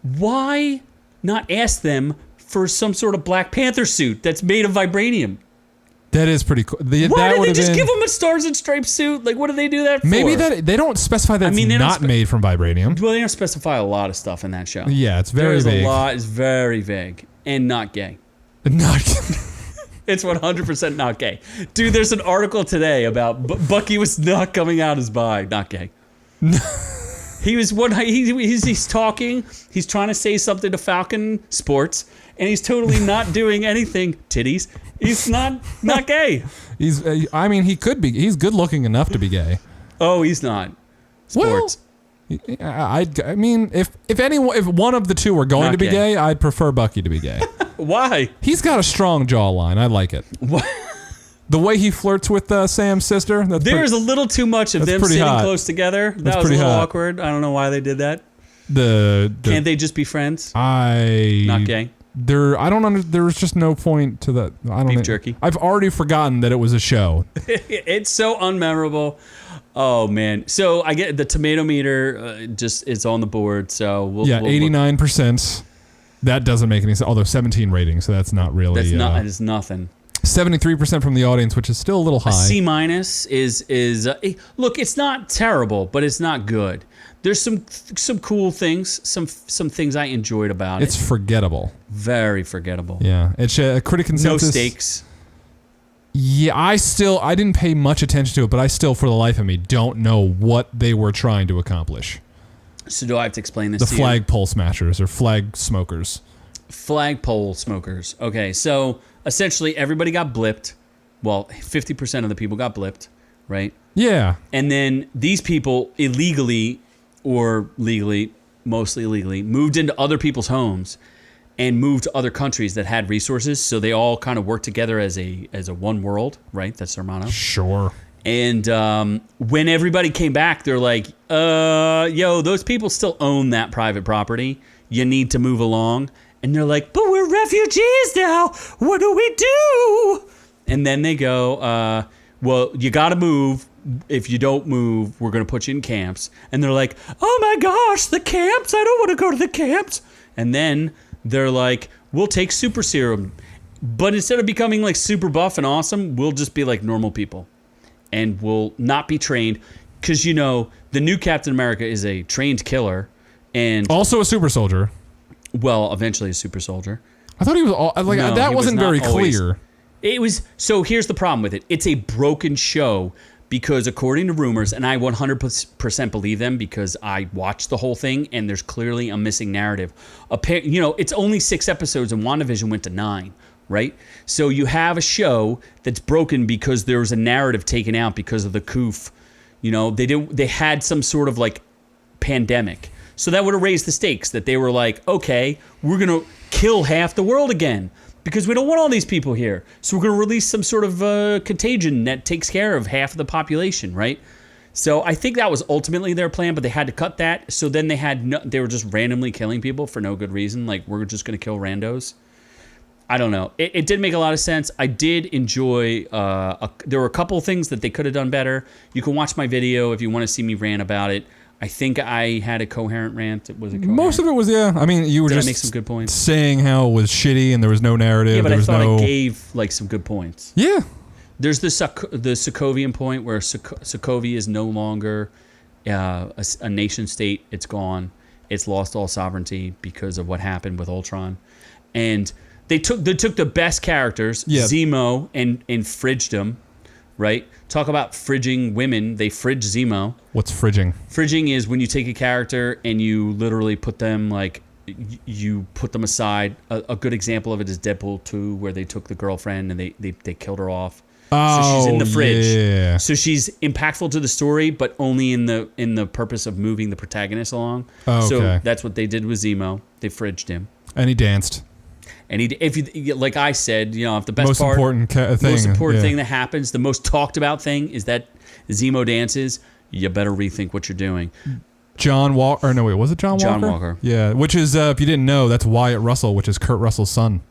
why not ask them for some sort of Black Panther suit that's made of vibranium? That is pretty cool. Why did they just give him a Stars and Stripes suit? Like, what do they do that for? Maybe that they don't specify that it's not made from vibranium. Well, they don't specify a lot of stuff in that show. Yeah, it's very vague. A lot is very vague and not gay. Not. It's 100% not gay. Dude, there's an article today about Bucky was not coming out as bi, not gay. He's talking. He's trying to say something to Falcon Sports, and he's totally not doing anything. Titties. He's not gay. He could be. He's good looking enough to be gay. Oh, he's not. Sports. Well, I mean, if one of the two were going to be gay, I'd prefer Bucky to be gay. Why? He's got a strong jawline. I like it. What? The way he flirts with Sam's sister. There's a little too much of them sitting close together. That was a little awkward. I don't know why they did that. Can't they just be friends? Not gay. There's just no point to that. Beef jerky. I've already forgotten that it was a show. It's so unmemorable. Oh man. So I get the tomato meter. It's on the board. So 89%. That doesn't make any sense. Although 17 ratings, so that's not really. That is nothing. 73% from the audience, which is still a little high. A C- is look. It's not terrible, but it's not good. There's some cool things, some things I enjoyed about it. It's forgettable. Very forgettable. Yeah, it's a critic consensus. No stakes. Yeah, I didn't pay much attention to it, but I still, for the life of me, don't know what they were trying to accomplish. So do I have to explain this to you? The flagpole smashers or flag smokers. Flagpole smokers. Okay, so essentially everybody got blipped. Well, 50% of the people got blipped, right? Yeah. And then these people illegally or legally, mostly illegally, moved into other people's homes and moved to other countries that had resources. So they all kind of worked together as a one world, right? That's their motto. Sure. And when everybody came back, they're like, those people still own that private property. You need to move along. And they're like, but we're refugees now. What do we do? And then they go, well, you got to move. If you don't move, we're going to put you in camps. And they're like, oh my gosh, the camps? I don't want to go to the camps. And then they're like, we'll take super serum. But instead of becoming like super buff and awesome, we'll just be like normal people. And we'll not be trained. Because, the new Captain America is a trained killer. And also a super soldier. Well, eventually a super soldier. I thought he was that wasn't very clear. It was. So here's the problem with it. It's a broken show because according to rumors, and I 100% believe them because I watched the whole thing and there's clearly a missing narrative. It's only 6 episodes and WandaVision went to 9. Right? So you have a show that's broken because there was a narrative taken out because of the coof. They had some sort of like pandemic. So that would have raised the stakes that they were like, okay, we're going to kill half the world again because we don't want all these people here. So we're going to release some sort of contagion that takes care of half of the population, right? So I think that was ultimately their plan, but they had to cut that. So then they were just randomly killing people for no good reason. Like, we're just going to kill randos. I don't know. It did make a lot of sense. I did enjoy. There were a couple of things that they could have done better. You can watch my video if you want to see me rant about it. I think I had a coherent rant. Was it coherent? Most of it was, yeah. I mean, you were Did I just make some good points? Saying how it was shitty and there was no narrative. Yeah, but there I was thought I gave like some good points. Yeah. There's the Sokovian point where Sokovia is no longer a nation state. It's gone. It's lost all sovereignty because of what happened with Ultron, and they took the best characters, Zemo and fridged them, right? Talk about fridging women. They fridge Zemo. What's fridging? Fridging is when you take a character and you literally put them like you put them aside. A good example of it is Deadpool 2, where they took the girlfriend and they killed her off. Oh, so she's in the fridge. Yeah. So she's impactful to the story, but only in the purpose of moving the protagonist along. Oh, okay. So that's what they did with Zemo. They fridged him. And he danced. And if you, like I said, if the Most important thing that happens, the most talked about thing is that Zemo dances. You better rethink what you're doing. John Walker. Or no, wait, was it John Walker? John Walker. Yeah, which is, if you didn't know, that's Wyatt Russell, which is Kurt Russell's son.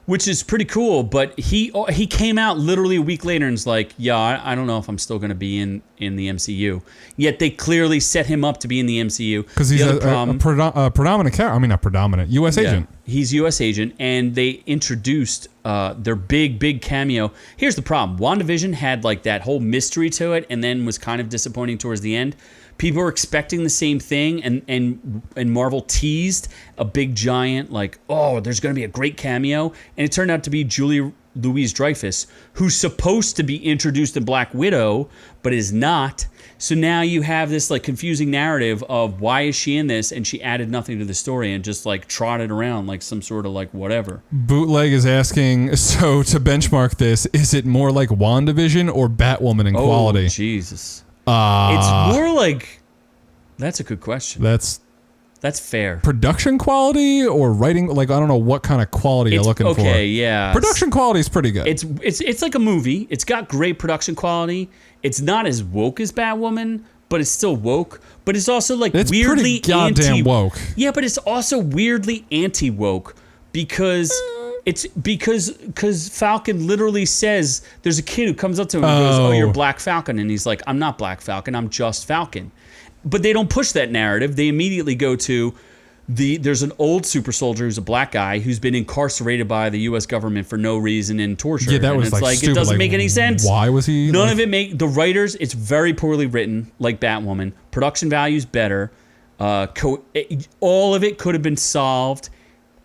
Which is pretty cool, but he came out literally a week later and was like, yeah, I don't know if I'm still going to be in the MCU. Yet they clearly set him up to be in the MCU. Because he's a predominant character. I mean, not predominant. U.S. agent. He's U.S. agent, and they introduced their big cameo. Here's the problem. WandaVision had like that whole mystery to it and then was kind of disappointing towards the end. People were expecting the same thing, and Marvel teased a big giant, like, oh, there's going to be a great cameo. And it turned out to be Julia Louis-Dreyfus, who's supposed to be introduced in Black Widow, but is not. So now you have this like confusing narrative of why is she in this, and she added nothing to the story and just like trotted around like some sort of like whatever. Bootleg is asking, so to benchmark this, is it more like WandaVision or Batwoman in quality? Oh, Jesus. It's more like... That's a good question. That's fair. Production quality or writing? Like, I don't know what kind of quality you're looking for. Okay, yeah. Production quality is pretty good. It's like a movie. It's got great production quality. It's not as woke as Batwoman, but it's still woke. But it's also like it's weirdly pretty goddamn woke. Yeah, but it's also weirdly anti-woke because... It's because Falcon literally says, there's a kid who comes up to him and goes, oh, you're Black Falcon. And he's like, I'm not Black Falcon, I'm just Falcon. But they don't push that narrative. They immediately go to, there's an old super soldier who's a black guy who's been incarcerated by the U.S. government for no reason and tortured. Yeah, that was and it's like stupid. It doesn't make any sense. Why was he? None of it make, the writers, it's very poorly written, like Batwoman. Production value's better. All of it could have been solved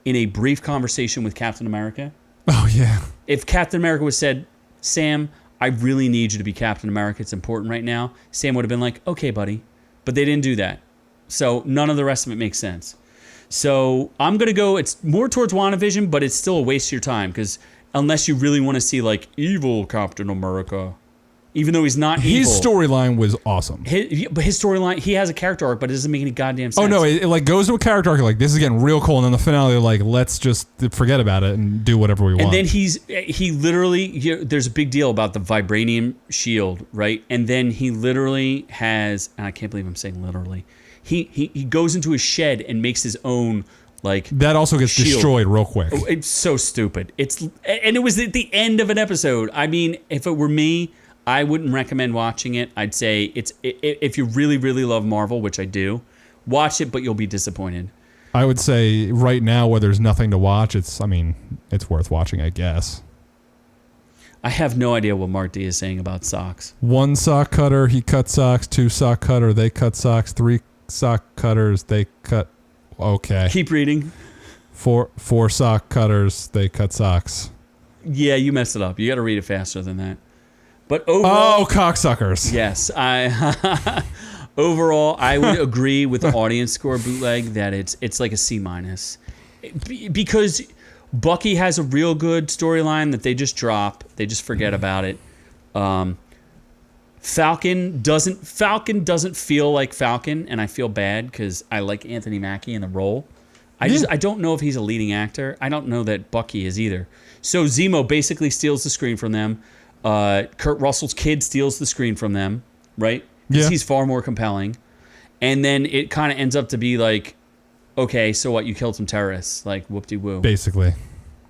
in a brief conversation with Captain America. Oh, yeah. If Captain America was said, Sam, I really need you to be Captain America. It's important right now. Sam would have been like, okay, buddy. But they didn't do that. So none of the rest of it makes sense. So I'm going to go, it's more towards WandaVision, but it's still a waste of your time because unless you really want to see like evil Captain America, even though he's not evil. His storyline was awesome. His storyline, he has a character arc, but it doesn't make any goddamn sense. Oh, no, it like goes to a character arc, like, this is getting real cool, and then the finale, like, let's just forget about it and do whatever we want. And then he literally, there's a big deal about the vibranium shield, right? And then he literally has, and I can't believe I'm saying literally, he goes into his shed and makes his own, like, that also gets shield. Destroyed real quick. Oh, it's so stupid. And it was at the end of an episode. I mean, if it were me, I wouldn't recommend watching it. I'd say if you really, really love Marvel, which I do, watch it, but you'll be disappointed. I would say right now where there's nothing to watch, it's worth watching, I guess. I have no idea what Mark D is saying about socks. 1 sock cutter, he cut socks. 2 sock cutter, they cut socks. 3 sock cutters, they cut... Okay. Keep reading. 4 sock cutters, they cut socks. Yeah, you messed it up. You got to read it faster than that. But overall, cocksuckers. Yes, overall I would agree with the audience score bootleg that it's like a C-, because Bucky has a real good storyline that they just drop. They just forget about it. Falcon doesn't feel like Falcon, and I feel bad because I like Anthony Mackie in the role. I don't know if he's a leading actor. I don't know that Bucky is either. So Zemo basically steals the screen from them. Kurt Russell's kid steals the screen from them, right? Because he's far more compelling. And then it kind of ends up to be like, okay, so what? You killed some terrorists. Like, whoop-de-woo. Basically.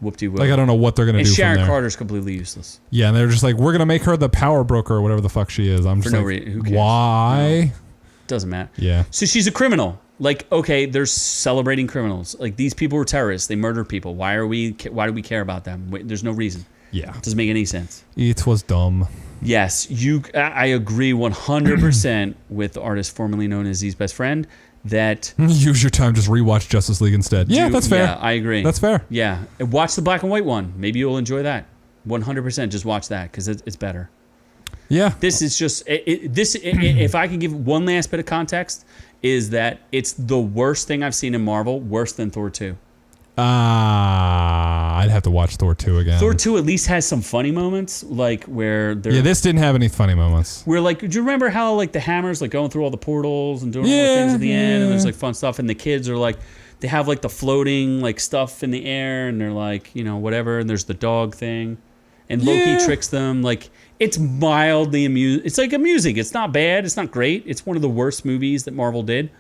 Whoop-de-woo. Like, I don't know what they're going to do from there. And Sharon Carter's Carter's completely useless. Yeah, and they're just like, we're going to make her the power broker or whatever the fuck she is. I'm just like, who cares? Why? No, doesn't matter. Yeah. So she's a criminal. Like, okay, they're celebrating criminals. Like, these people were terrorists. They murdered people. Why do we care about them? There's no reason. Yeah. It doesn't make any sense. It was dumb. Yes, I agree 100% with the artist formerly known as Z's best friend that... Use your time, just rewatch Justice League instead. Yeah, that's fair. Yeah, I agree. That's fair. Yeah. Watch the black and white one. Maybe you'll enjoy that. 100% just watch that because it's better. Yeah. This is just if I can give one last bit of context, is that it's the worst thing I've seen in Marvel, worse than Thor 2. I'd have to watch Thor 2 again. Thor 2 at least has some funny moments, like where they're... Yeah, this didn't have any funny moments. Where, like, do you remember how, like, the Hammer's, like, going through all the portals and doing all the things at the end, and there's, like, fun stuff, and the kids are, like, they have, like, the floating, like, stuff in the air, and they're, like, you know, whatever, and there's the dog thing, and Loki tricks them, like, it's mildly amusing. It's, like, amusing. It's not bad. It's not great. It's one of the worst movies that Marvel did,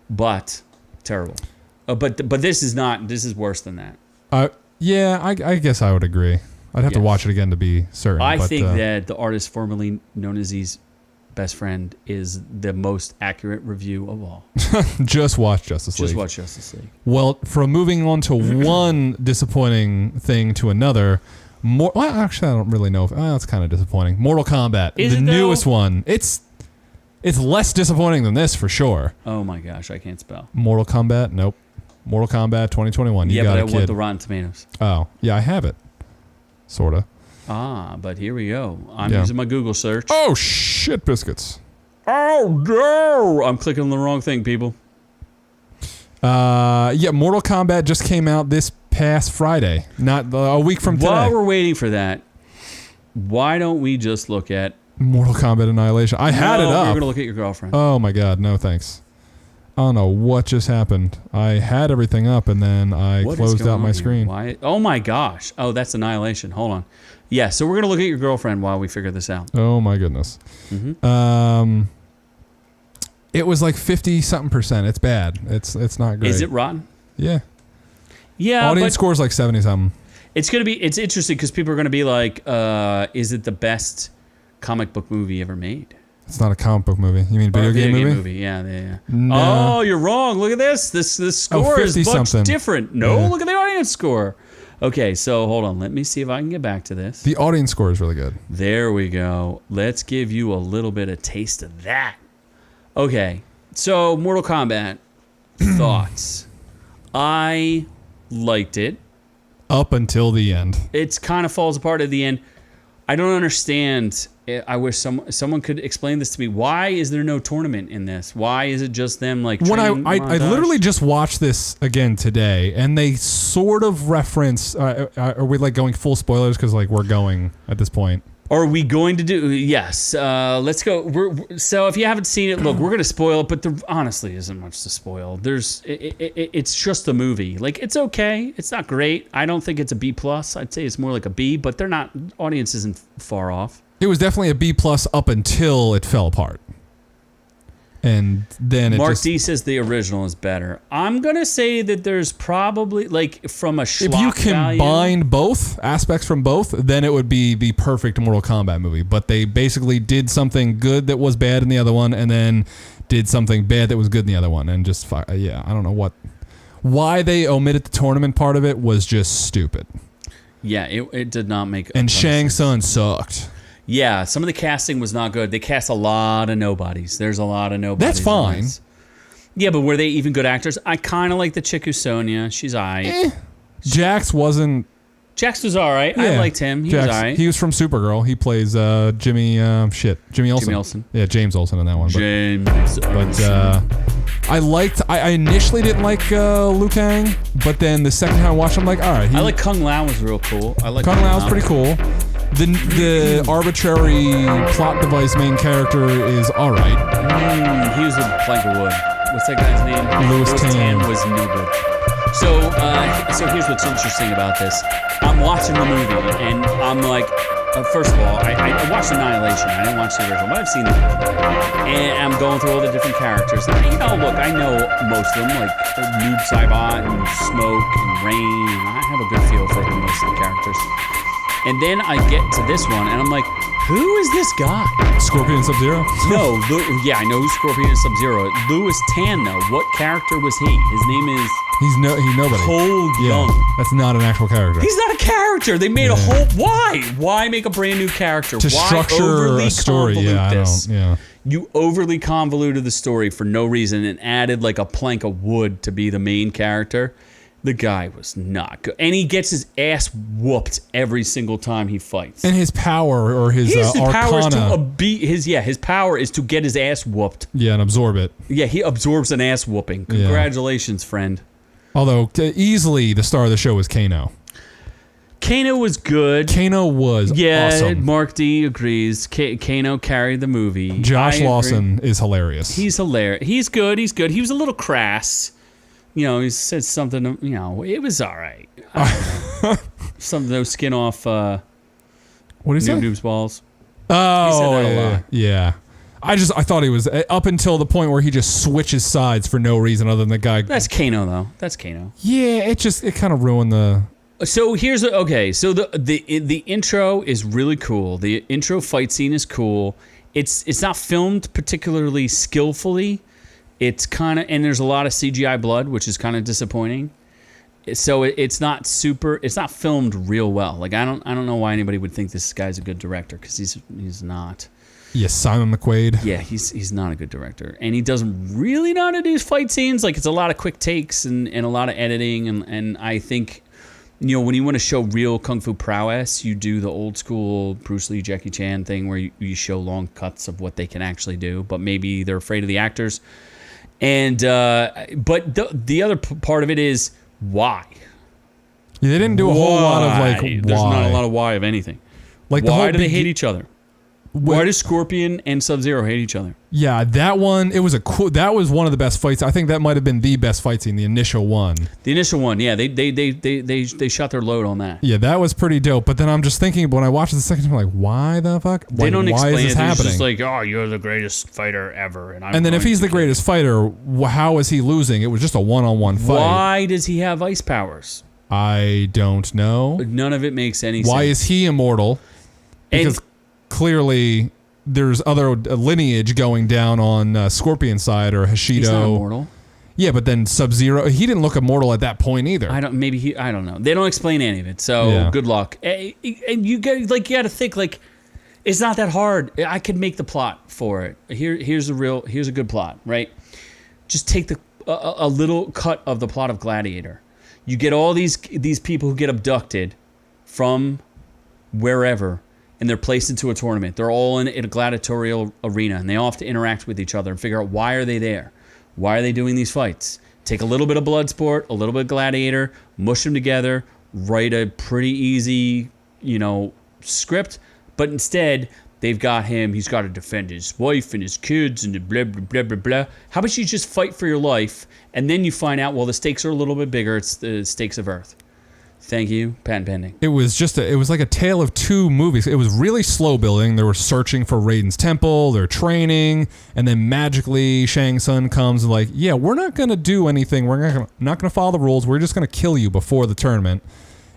but terrible. But this is not. This is worse than that. Yeah, I guess I would agree. I'd have to watch it again to be certain. I think that the artist formerly known as Z's best friend is the most accurate review of all. Just watch Justice League. Just watch Justice League. Well, from moving on to one disappointing thing to another, well, actually, I don't really know if it's kind of disappointing. Mortal Kombat, Is the it, though? newest one. It's less disappointing than this for sure. Oh my gosh, I can't spell. Mortal Kombat, nope. Mortal Kombat 2021. You got but it, I kid. want the Rotten Tomatoes. Oh, yeah, I have it. Sorta. But here we go. I'm using my Google search. Oh shit, biscuits. Oh no! I'm clicking on the wrong thing, people. Yeah, Mortal Kombat just came out this past Friday, not a week from today. While we're waiting for that, why don't we just look at Mortal Kombat Annihilation? I had it up. We're gonna look at your girlfriend. Oh my god, no thanks. I don't know what just happened. I had everything up and then I closed out my screen. Why? Oh my gosh. Oh, that's Annihilation. Hold on. Yeah, so we're going to look at your girlfriend while we figure this out. Oh my goodness. Mm-hmm. It was like 50-something%. It's bad. It's not great. Is it rotten? Yeah. Yeah, Audience score's like 70-something. It's interesting because people are going to be like, is it the best comic book movie ever made? It's not a comic book movie. You mean video game movie? Yeah. No. Oh, you're wrong. Look at this. This score is much different. No, look at the audience score. Okay, so hold on. Let me see if I can get back to this. The audience score is really good. There we go. Let's give you a little bit of taste of that. Okay, so Mortal Kombat thoughts. I liked it. Up until the end. It kind of falls apart at the end. I don't understand. I wish someone could explain this to me. Why is there no tournament in this? Why is it just them like training I montage? literally just watched this again today, and they sort of reference. Are we like going full spoilers because like we're going at this point? Are we going to do? Yes. Let's go. So if you haven't seen it, look, we're going to spoil it, but there honestly isn't much to spoil. It's just a movie. Like, it's okay. It's not great. I don't think it's a B+. I'd say it's more like a B, but they're not. Audience isn't far off. It was definitely a B+ up until it fell apart. And then Mark D says the original is better. I'm going to say that there's probably, like, from a schlock if you combined both aspects from both, then it would be the perfect Mortal Kombat movie. But they basically did something good that was bad in the other one, and then did something bad that was good in the other one. And just, I don't know why they omitted the tournament part of it was just stupid. Yeah, it did not make And Shang Tsung sucked. Yeah, some of the casting was not good. They cast a lot of nobodies. There's a lot of nobodies. That's fine. Yeah, but were they even good actors? I kind of like the chick who's Sonya. She's all right. Jax wasn't... Jax was all right. Yeah, I liked him. He was all right. He was from Supergirl. He plays Jimmy Olsen. Jimmy Olsen. Yeah, James Olsen in that one. But I initially didn't like Liu Kang, but then the second time I watched him, I'm like, all right. I like Kung Lao was real cool. Kung Lao's pretty cool. The arbitrary plot device main character is all right. He was a plank of wood. What's that guy's name? Louis Tan was no good. So here's what's interesting about this. I'm watching the movie, and I'm like, first of all, I watched Annihilation. I didn't watch the original, but I've seen the movie. And I'm going through all the different characters. And, look, I know most of them, like Noob Saibot and Smoke and Rain, and I have a good feel for most of the characters. And then I get to this one, and I'm like, who is this guy? Scorpion Sub-Zero? No, I know who Scorpion is Sub-Zero. Louis Tan, though, what character was he? His name is... He's nobody. Cole Young. That's not an actual character. He's not a character. They made a whole... Why? Why make a brand new character? To structure a story, You overly convoluted the story for no reason and added like a plank of wood to be the main character. The guy was not good. And he gets his ass whooped every single time he fights. And his power or his power is arcana. his power is to get his ass whooped. Yeah, and absorb it. Yeah, he absorbs an ass whooping. Congratulations, friend. Although, easily the star of the show was Kano. Kano was good. Kano was awesome. Mark D agrees. Kano carried the movie. Josh Lawson is hilarious. He's hilarious. He's good. He was a little crass. You know, he said something, you know, it was all right. Something, no skin off what did he say? Noob's balls. Oh, he said that a lot. Yeah. I thought he was, up until the point where he just switches sides for no reason other than the guy. That's Kano, though. That's Kano. Yeah, it kind of ruined the... So here's, so the intro is really cool. The intro fight scene is cool. It's not filmed particularly skillfully. It's kind of, and there's a lot of CGI blood, which is kind of disappointing. So it's not filmed real well. Like I don't know why anybody would think this guy's a good director, because he's not. Yeah, Simon McQuaid. Yeah, he's not a good director, and he doesn't really know how to do fight scenes. Like it's a lot of quick takes and a lot of editing, and I think, you know, when you want to show real kung fu prowess, you do the old school Bruce Lee, Jackie Chan thing where you show long cuts of what they can actually do, but maybe they're afraid of the actors. And but the other part of it is why. Yeah, they didn't do a whole lot of like why. There's not a lot of why of anything. Like why do they hate each other? Why do Scorpion and Sub-Zero hate each other? Yeah, that one, that was one of the best fights. I think that might have been the best fight scene, the initial one. The initial one, yeah, they shot their load on that. Yeah, that was pretty dope. But then I'm just thinking, when I watched it the second time, I'm like, why the fuck? They don't explain why is this it. They're happening? just like, oh, you're the greatest fighter ever. And then if he's the greatest fighter, how is he losing? It was just a one-on-one fight. Why does he have ice powers? I don't know. None of it makes any sense. Why is he immortal? Because clearly there's other lineage going down on Scorpion's side, or Hashido. He's not immortal. Yeah, but then Sub-Zero, he didn't look immortal at that point either. I don't know. They don't explain any of it. So good luck. And you got to think, like, it's not that hard. I could make the plot for it. Here's a good plot, right? Just take a little cut of the plot of Gladiator. You get all these people who get abducted from wherever, and they're placed into a tournament. They're all in a gladiatorial arena, and they all have to interact with each other and figure out, why are they there? Why are they doing these fights? Take a little bit of Bloodsport, a little bit of Gladiator, mush them together, write a pretty easy, script, but instead they've got him. He's got to defend his wife and his kids and blah, blah, blah, blah, blah. How about you just fight for your life, and then you find out, well, the stakes are a little bit bigger. It's the stakes of Earth. Thank you, patent pending. It was like a tale of two movies. It was really slow building. They were searching for Raiden's temple, they're training, and then magically Shang Tsung comes and like, yeah, we're not going to do anything. We're not going to follow the rules. We're just going to kill you before the tournament.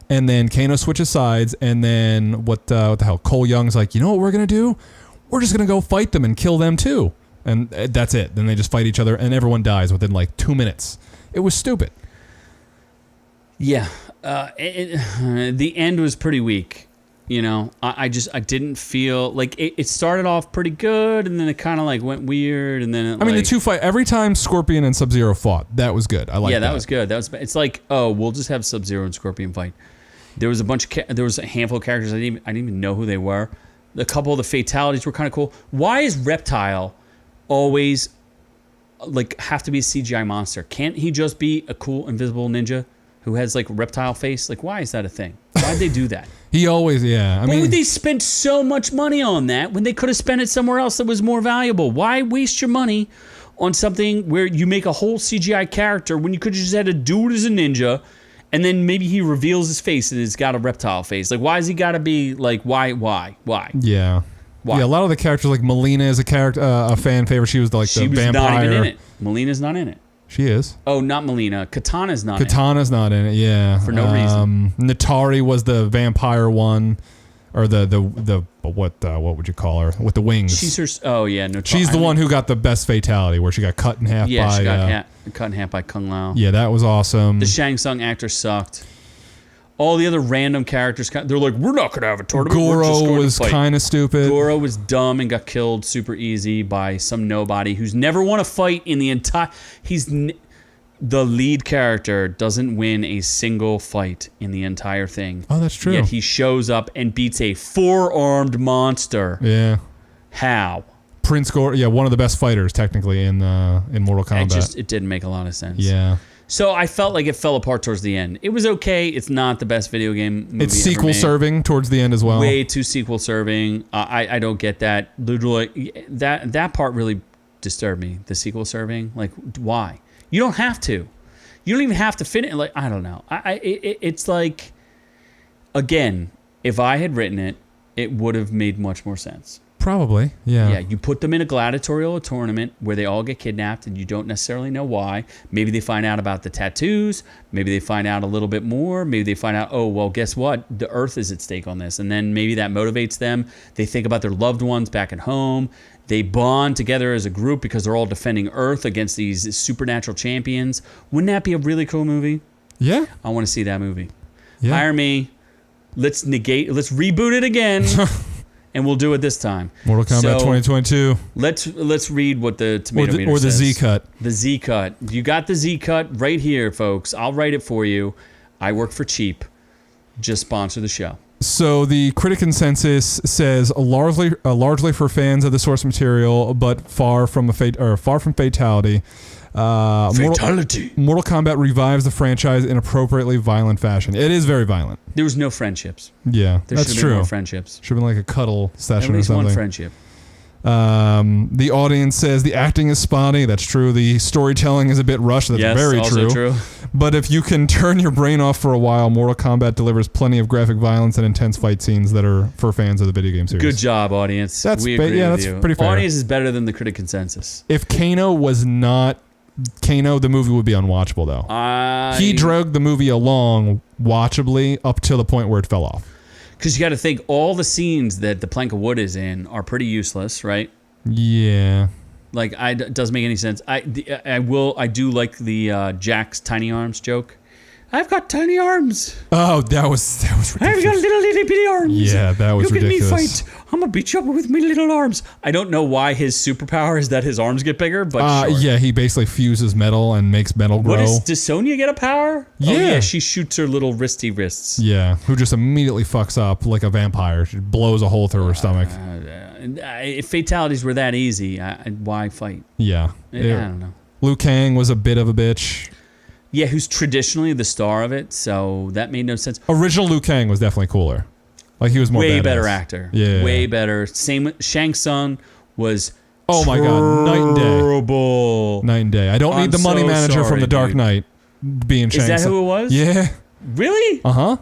And then Kano switches sides, and then what the hell? Cole Young's like, you know what we're going to do? We're just going to go fight them and kill them too. And that's it. Then they just fight each other, and everyone dies within like 2 minutes. It was stupid. Yeah. The end was pretty weak. I didn't feel like it started off pretty good, and then it kind of like went weird, and then the two fight every time Scorpion and Sub-Zero fought. That was good. I like that. Yeah, that was good. It's like, oh, we'll just have Sub-Zero and Scorpion fight. There was a handful of characters I didn't even know who they were. A couple of the fatalities were kind of cool. Why is Reptile always like have to be a CGI monster? Can't he just be a cool invisible ninja who has like reptile face? Like, why is that a thing? Why'd they do that? He always, yeah. Why would they spend so much money on that when they could have spent it somewhere else that was more valuable? Why waste your money on something where you make a whole CGI character when you could have just had a dude as a ninja, and then maybe he reveals his face and it's got a reptile face? Like, why has he got to be like, why? Yeah. Why? Yeah, a lot of the characters, like Melina is a character, a fan favorite. She was the vampire. She was not even in it. Melina's not in it. She is. Oh, not Melina. Katana's not in it. Katana's not in it, yeah. For no reason. Natari was the vampire one. Or what would you call her? With the wings. She's her, oh yeah. Natari. She's the one who got the best fatality, where she got cut in half by... Yeah, she got cut in half by Kung Lao. Yeah, that was awesome. The Shang Tsung actor sucked. All the other random characters, they're like, we're not going to have a tournament. Goro was kind of stupid. Goro was dumb and got killed super easy by some nobody who's never won a fight in the entire... the lead character doesn't win a single fight in the entire thing. Oh, that's true. Yet he shows up and beats a 4-armed monster. Yeah. How? Prince Gore, one of the best fighters technically in Mortal Kombat. It didn't make a lot of sense. Yeah. So I felt like it fell apart towards the end. It was okay. It's not the best video game movie It's ever sequel made. serving towards the end as well. Way too sequel serving. I don't get that. Literally, that part really disturbed me. The sequel serving, like, why? You don't have to. You don't even have to fit it. Like, I don't know. It's like, again, if I had written it, it would have made much more sense. Probably, yeah. Yeah, you put them in a gladiatorial tournament where they all get kidnapped and you don't necessarily know why. Maybe they find out about the tattoos. Maybe they find out a little bit more. Maybe they find out, oh, well, guess what? The Earth is at stake on this. And then maybe that motivates them. They think about their loved ones back at home. They bond together as a group because they're all defending Earth against these supernatural champions. Wouldn't that be a really cool movie? Yeah. I want to see that movie. Yeah. Hire me. Let's reboot it again. And we'll do it this time. Mortal Kombat 2022. Let's read what the tomato meter or the says. Z cut. The Z cut. You got the Z cut right here, folks. I'll write it for you. I work for cheap. Just sponsor the show. So the critic consensus says largely for fans of the source material, but far from Fatality. Fatality. Mortal Kombat revives the franchise in appropriately violent fashion. It is very violent. There was no friendships. Yeah, There that's should have true. been more friendships. Should have been like a cuddle session At least or something. one friendship. The audience says the acting is spotty. That's true. The storytelling is a bit rushed. That's Yes, very also true. But if you can turn your brain off for a while, Mortal Kombat delivers plenty of graphic violence and intense fight scenes that are for fans of the video game series. Good job, audience. We agree with that's you. pretty fair. Audience is better than the critic consensus. If Kano was not Kano, the movie would be unwatchable, though. He dragged the movie along watchably up to the point where it fell off. Because you got to think, all the scenes that the plank of wood is in are pretty useless, right? Yeah. Like, it doesn't make any sense. I do like the Jack's tiny arms joke. I've got tiny arms. Oh, that was ridiculous. I've got little itty bitty arms. Yeah, that was ridiculous. Look at me fight. I'm gonna beat you up with my little arms. I don't know why his superpower is that his arms get bigger, but sure. Yeah, he basically fuses metal and makes metal grow. Does Sonya get a power? Yeah. Oh, yeah, she shoots her little wristy wrists. Yeah, who just immediately fucks up like a vampire. She blows a hole through her stomach. If fatalities were that easy, why fight? Yeah. I don't know. Liu Kang was a bit of a bitch. Yeah, who's traditionally the star of it, so that made no sense. Original Liu Kang was definitely cooler. Like, he was more way badass. better actor. Yeah. Way better. Same with Shang Tsung was oh my god, night and day. Terrible. Night and day. I don't need the money so manager sorry, from The Dark dude. Knight being Shang Tsung. Is that who it was? Yeah. Really? Uh-huh.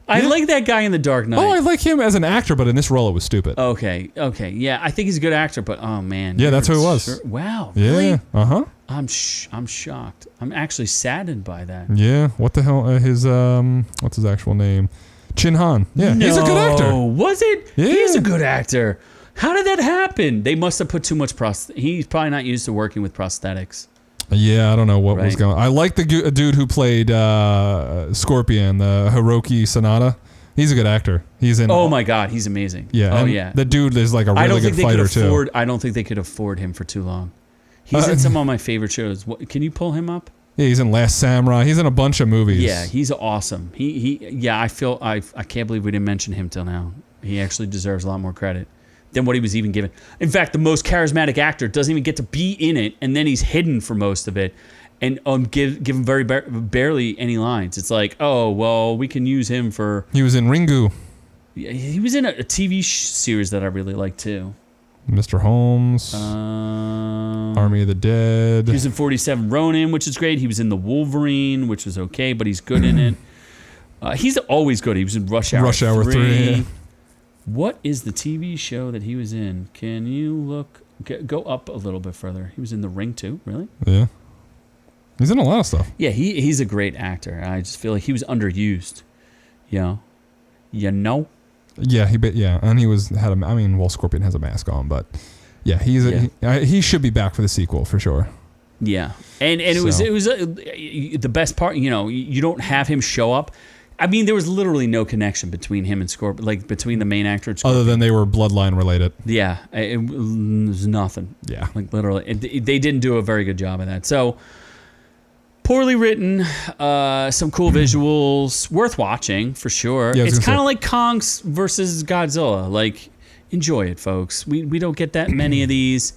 I Yeah. like that guy in The Dark Knight. Oh, I like him as an actor, but in this role it was stupid. Okay. Yeah, I think he's a good actor, but oh man. Yeah, that's who it was. Wow. Yeah. Really? Uh-huh. I'm shocked. I'm actually saddened by that. Yeah. What the hell? What's his actual name? Chin Han. Yeah, he's a good actor. Was it? Yeah. He's a good actor. How did that happen? They must have put too much he's probably not used to working with prosthetics. Yeah, I don't know what was Right. going on. I like the dude who played Scorpion, the Hiroki Sanada. He's a good actor. He's in. Oh my God, he's amazing. Yeah. Oh and yeah. The dude is like a really good fighter too. I don't think they could afford him for too long. He's in some of my favorite shows. Can you pull him up? Yeah, he's in Last Samurai. He's in a bunch of movies. Yeah, he's awesome. I can't believe we didn't mention him till now. He actually deserves a lot more credit than what he was even given. In fact, the most charismatic actor doesn't even get to be in it, and then he's hidden for most of it, and give him barely any lines. It's like, oh well, we can use him for. He was in Ringu. He was in a TV series that I really like too. Mr. Holmes. Army of the Dead. He was in 47 Ronin, which is great. He was in The Wolverine, which was okay, but he's good in it. He's always good. He was in Rush Hour 3. Yeah. What is the TV show that he was in? Can you look? Go up a little bit further. He was in The Ring too, really? Yeah. He's in a lot of stuff. Yeah, he's a great actor. I just feel like he was underused. You know? Yeah, and he Scorpion has a mask on, but yeah, he should be back for the sequel for sure. Yeah, and it was the best part. You don't have him show up. I mean, there was literally no connection between him and Scorpion, like between the main actor and Scorpion. Other than they were bloodline related. Yeah, it was nothing. Yeah, like literally, they didn't do a very good job of that. So, Poorly written, some cool visuals, worth watching for sure. Yeah, It's kind of like Kong versus Godzilla. Like, enjoy it, folks. We don't get that many of these.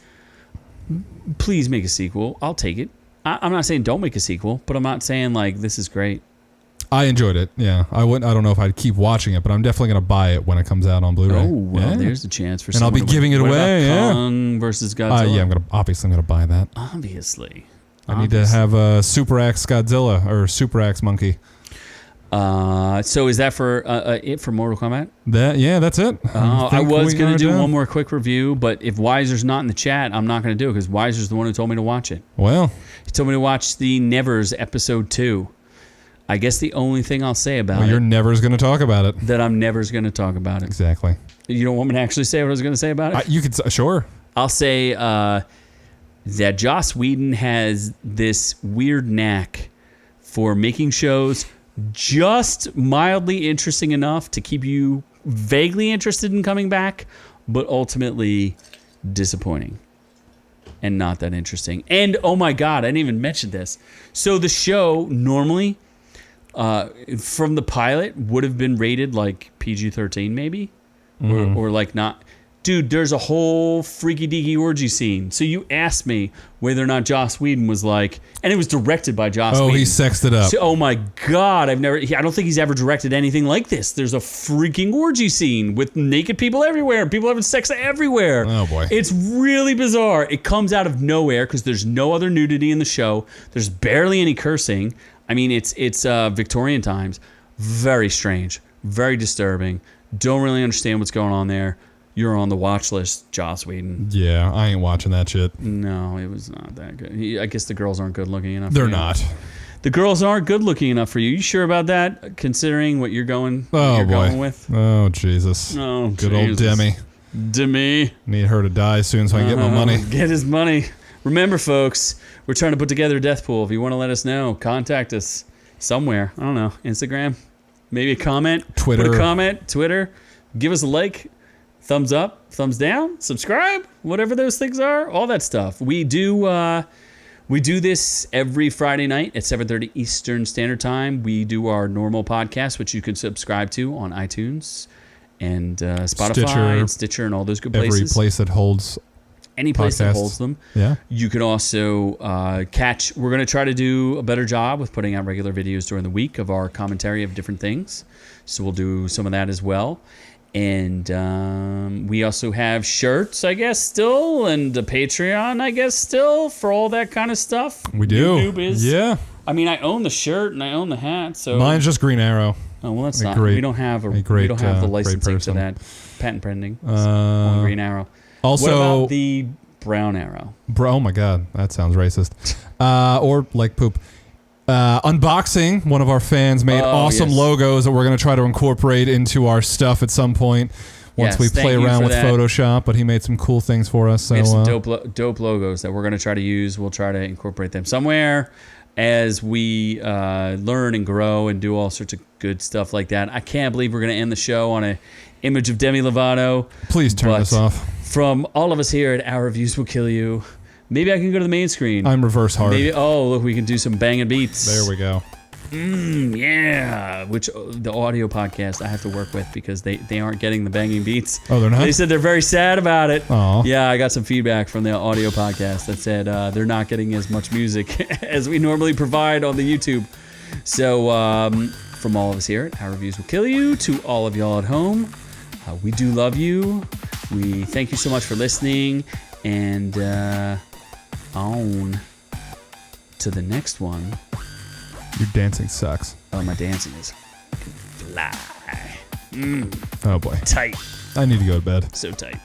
Please make a sequel. I'll take it. I'm not saying don't make a sequel, but I'm not saying like this is great. I enjoyed it. Yeah, I don't know if I'd keep watching it, but I'm definitely gonna buy it when it comes out on Blu-ray. Oh well, yeah. there's a chance for. And I'll be giving it away. About Yeah. Kong versus Godzilla. Yeah, I'm gonna buy that. Obviously. I need to have a Super Axe Godzilla or Super Axe Monkey. So is that for it for Mortal Kombat? That's it. I was going to do done. one more quick review, but if Weiser's not in the chat, I'm not going to do it because Weiser's the one who told me to watch it. Well, He told me to watch the Nevers episode 2. I guess the only thing I'll say about you're it never's going to talk about it. that I'm never's going to talk about it. Exactly. You don't want me to actually say what I was going to say about it? You could sure. I'll say that Joss Whedon has this weird knack for making shows just mildly interesting enough to keep you vaguely interested in coming back, but ultimately disappointing and not that interesting. And oh my God, I didn't even mention this. So the show normally, from the pilot, would have been rated like PG-13 maybe, or like not. Dude, there's a whole freaky deaky orgy scene. So you asked me whether or not Joss Whedon was like, and it was directed by Joss Whedon. Oh, he sexed it up. So, oh my God, I don't think he's ever directed anything like this. There's a freaking orgy scene with naked people everywhere. People having sex everywhere. Oh boy. It's really bizarre. It comes out of nowhere because there's no other nudity in the show. There's barely any cursing. I mean, it's Victorian times. Very strange. Very disturbing. Don't really understand what's going on there. You're on the watch list, Joss Whedon. Yeah, I ain't watching that shit. No, it was not that good. I guess the girls aren't good looking enough. They're for you. not. The girls aren't good looking enough for you. You sure about that? Considering what you're going, going with. Oh Jesus. Oh, good Jesus. old Demi. Demi. Need her to die soon so I can get my money. Get his money. Remember, folks, we're trying to put together a death pool. If you want to let us know, contact us somewhere. I don't know, Instagram, maybe a comment, Twitter. Put a comment, Twitter. Give us a like. Thumbs up, thumbs down, subscribe, whatever those things are, all that stuff. We do this every Friday night at 7:30 Eastern Standard Time. We do our normal podcast, which you can subscribe to on iTunes and Spotify and Stitcher and all those good places. Every place that holds any place that podcasts. holds them. Yeah. You can also we're going to try to do a better job with putting out regular videos during the week of our commentary of different things. So we'll do some of that as well. And we also have shirts, I guess, still, and a Patreon, I guess, still, for all that kind of stuff. We do. YouTube is, yeah. I mean, I own the shirt and I own the hat, so. Mine's just Green Arrow. Oh well, that's not. Great, we don't have we don't have the great licensing to person. that patent pending on Green Arrow. Also, what about the Brown Arrow? Oh my God, that sounds racist. Or like poop. Unboxing, one of our fans made awesome logos that we're going to try to incorporate into our stuff at some point once we play around with Photoshop, but he made some cool things for us. So we have some dope logos that we're going to try to use. We'll try to incorporate them somewhere as we learn and grow and do all sorts of good stuff like that. I can't believe we're going to end the show on an image of Demi Lovato. Please turn this off. From all of us here at Our Reviews Will Kill You, maybe I can go to the main screen. I'm reverse hard. Maybe. Oh, look, we can do some banging beats. There we go. Yeah. Which the audio podcast I have to work with because they aren't getting the banging beats. Oh, they're not? They said they're very sad about it. Aw. Yeah, I got some feedback from the audio podcast that said they're not getting as much music as we normally provide on the YouTube. So from all of us here at Our Reviews Will Kill You to all of y'all at home, we do love you. We thank you so much for listening. And on to the next one. Your dancing sucks. Oh, my dancing is fly. Oh boy. Tight. I need to go to bed. So tight.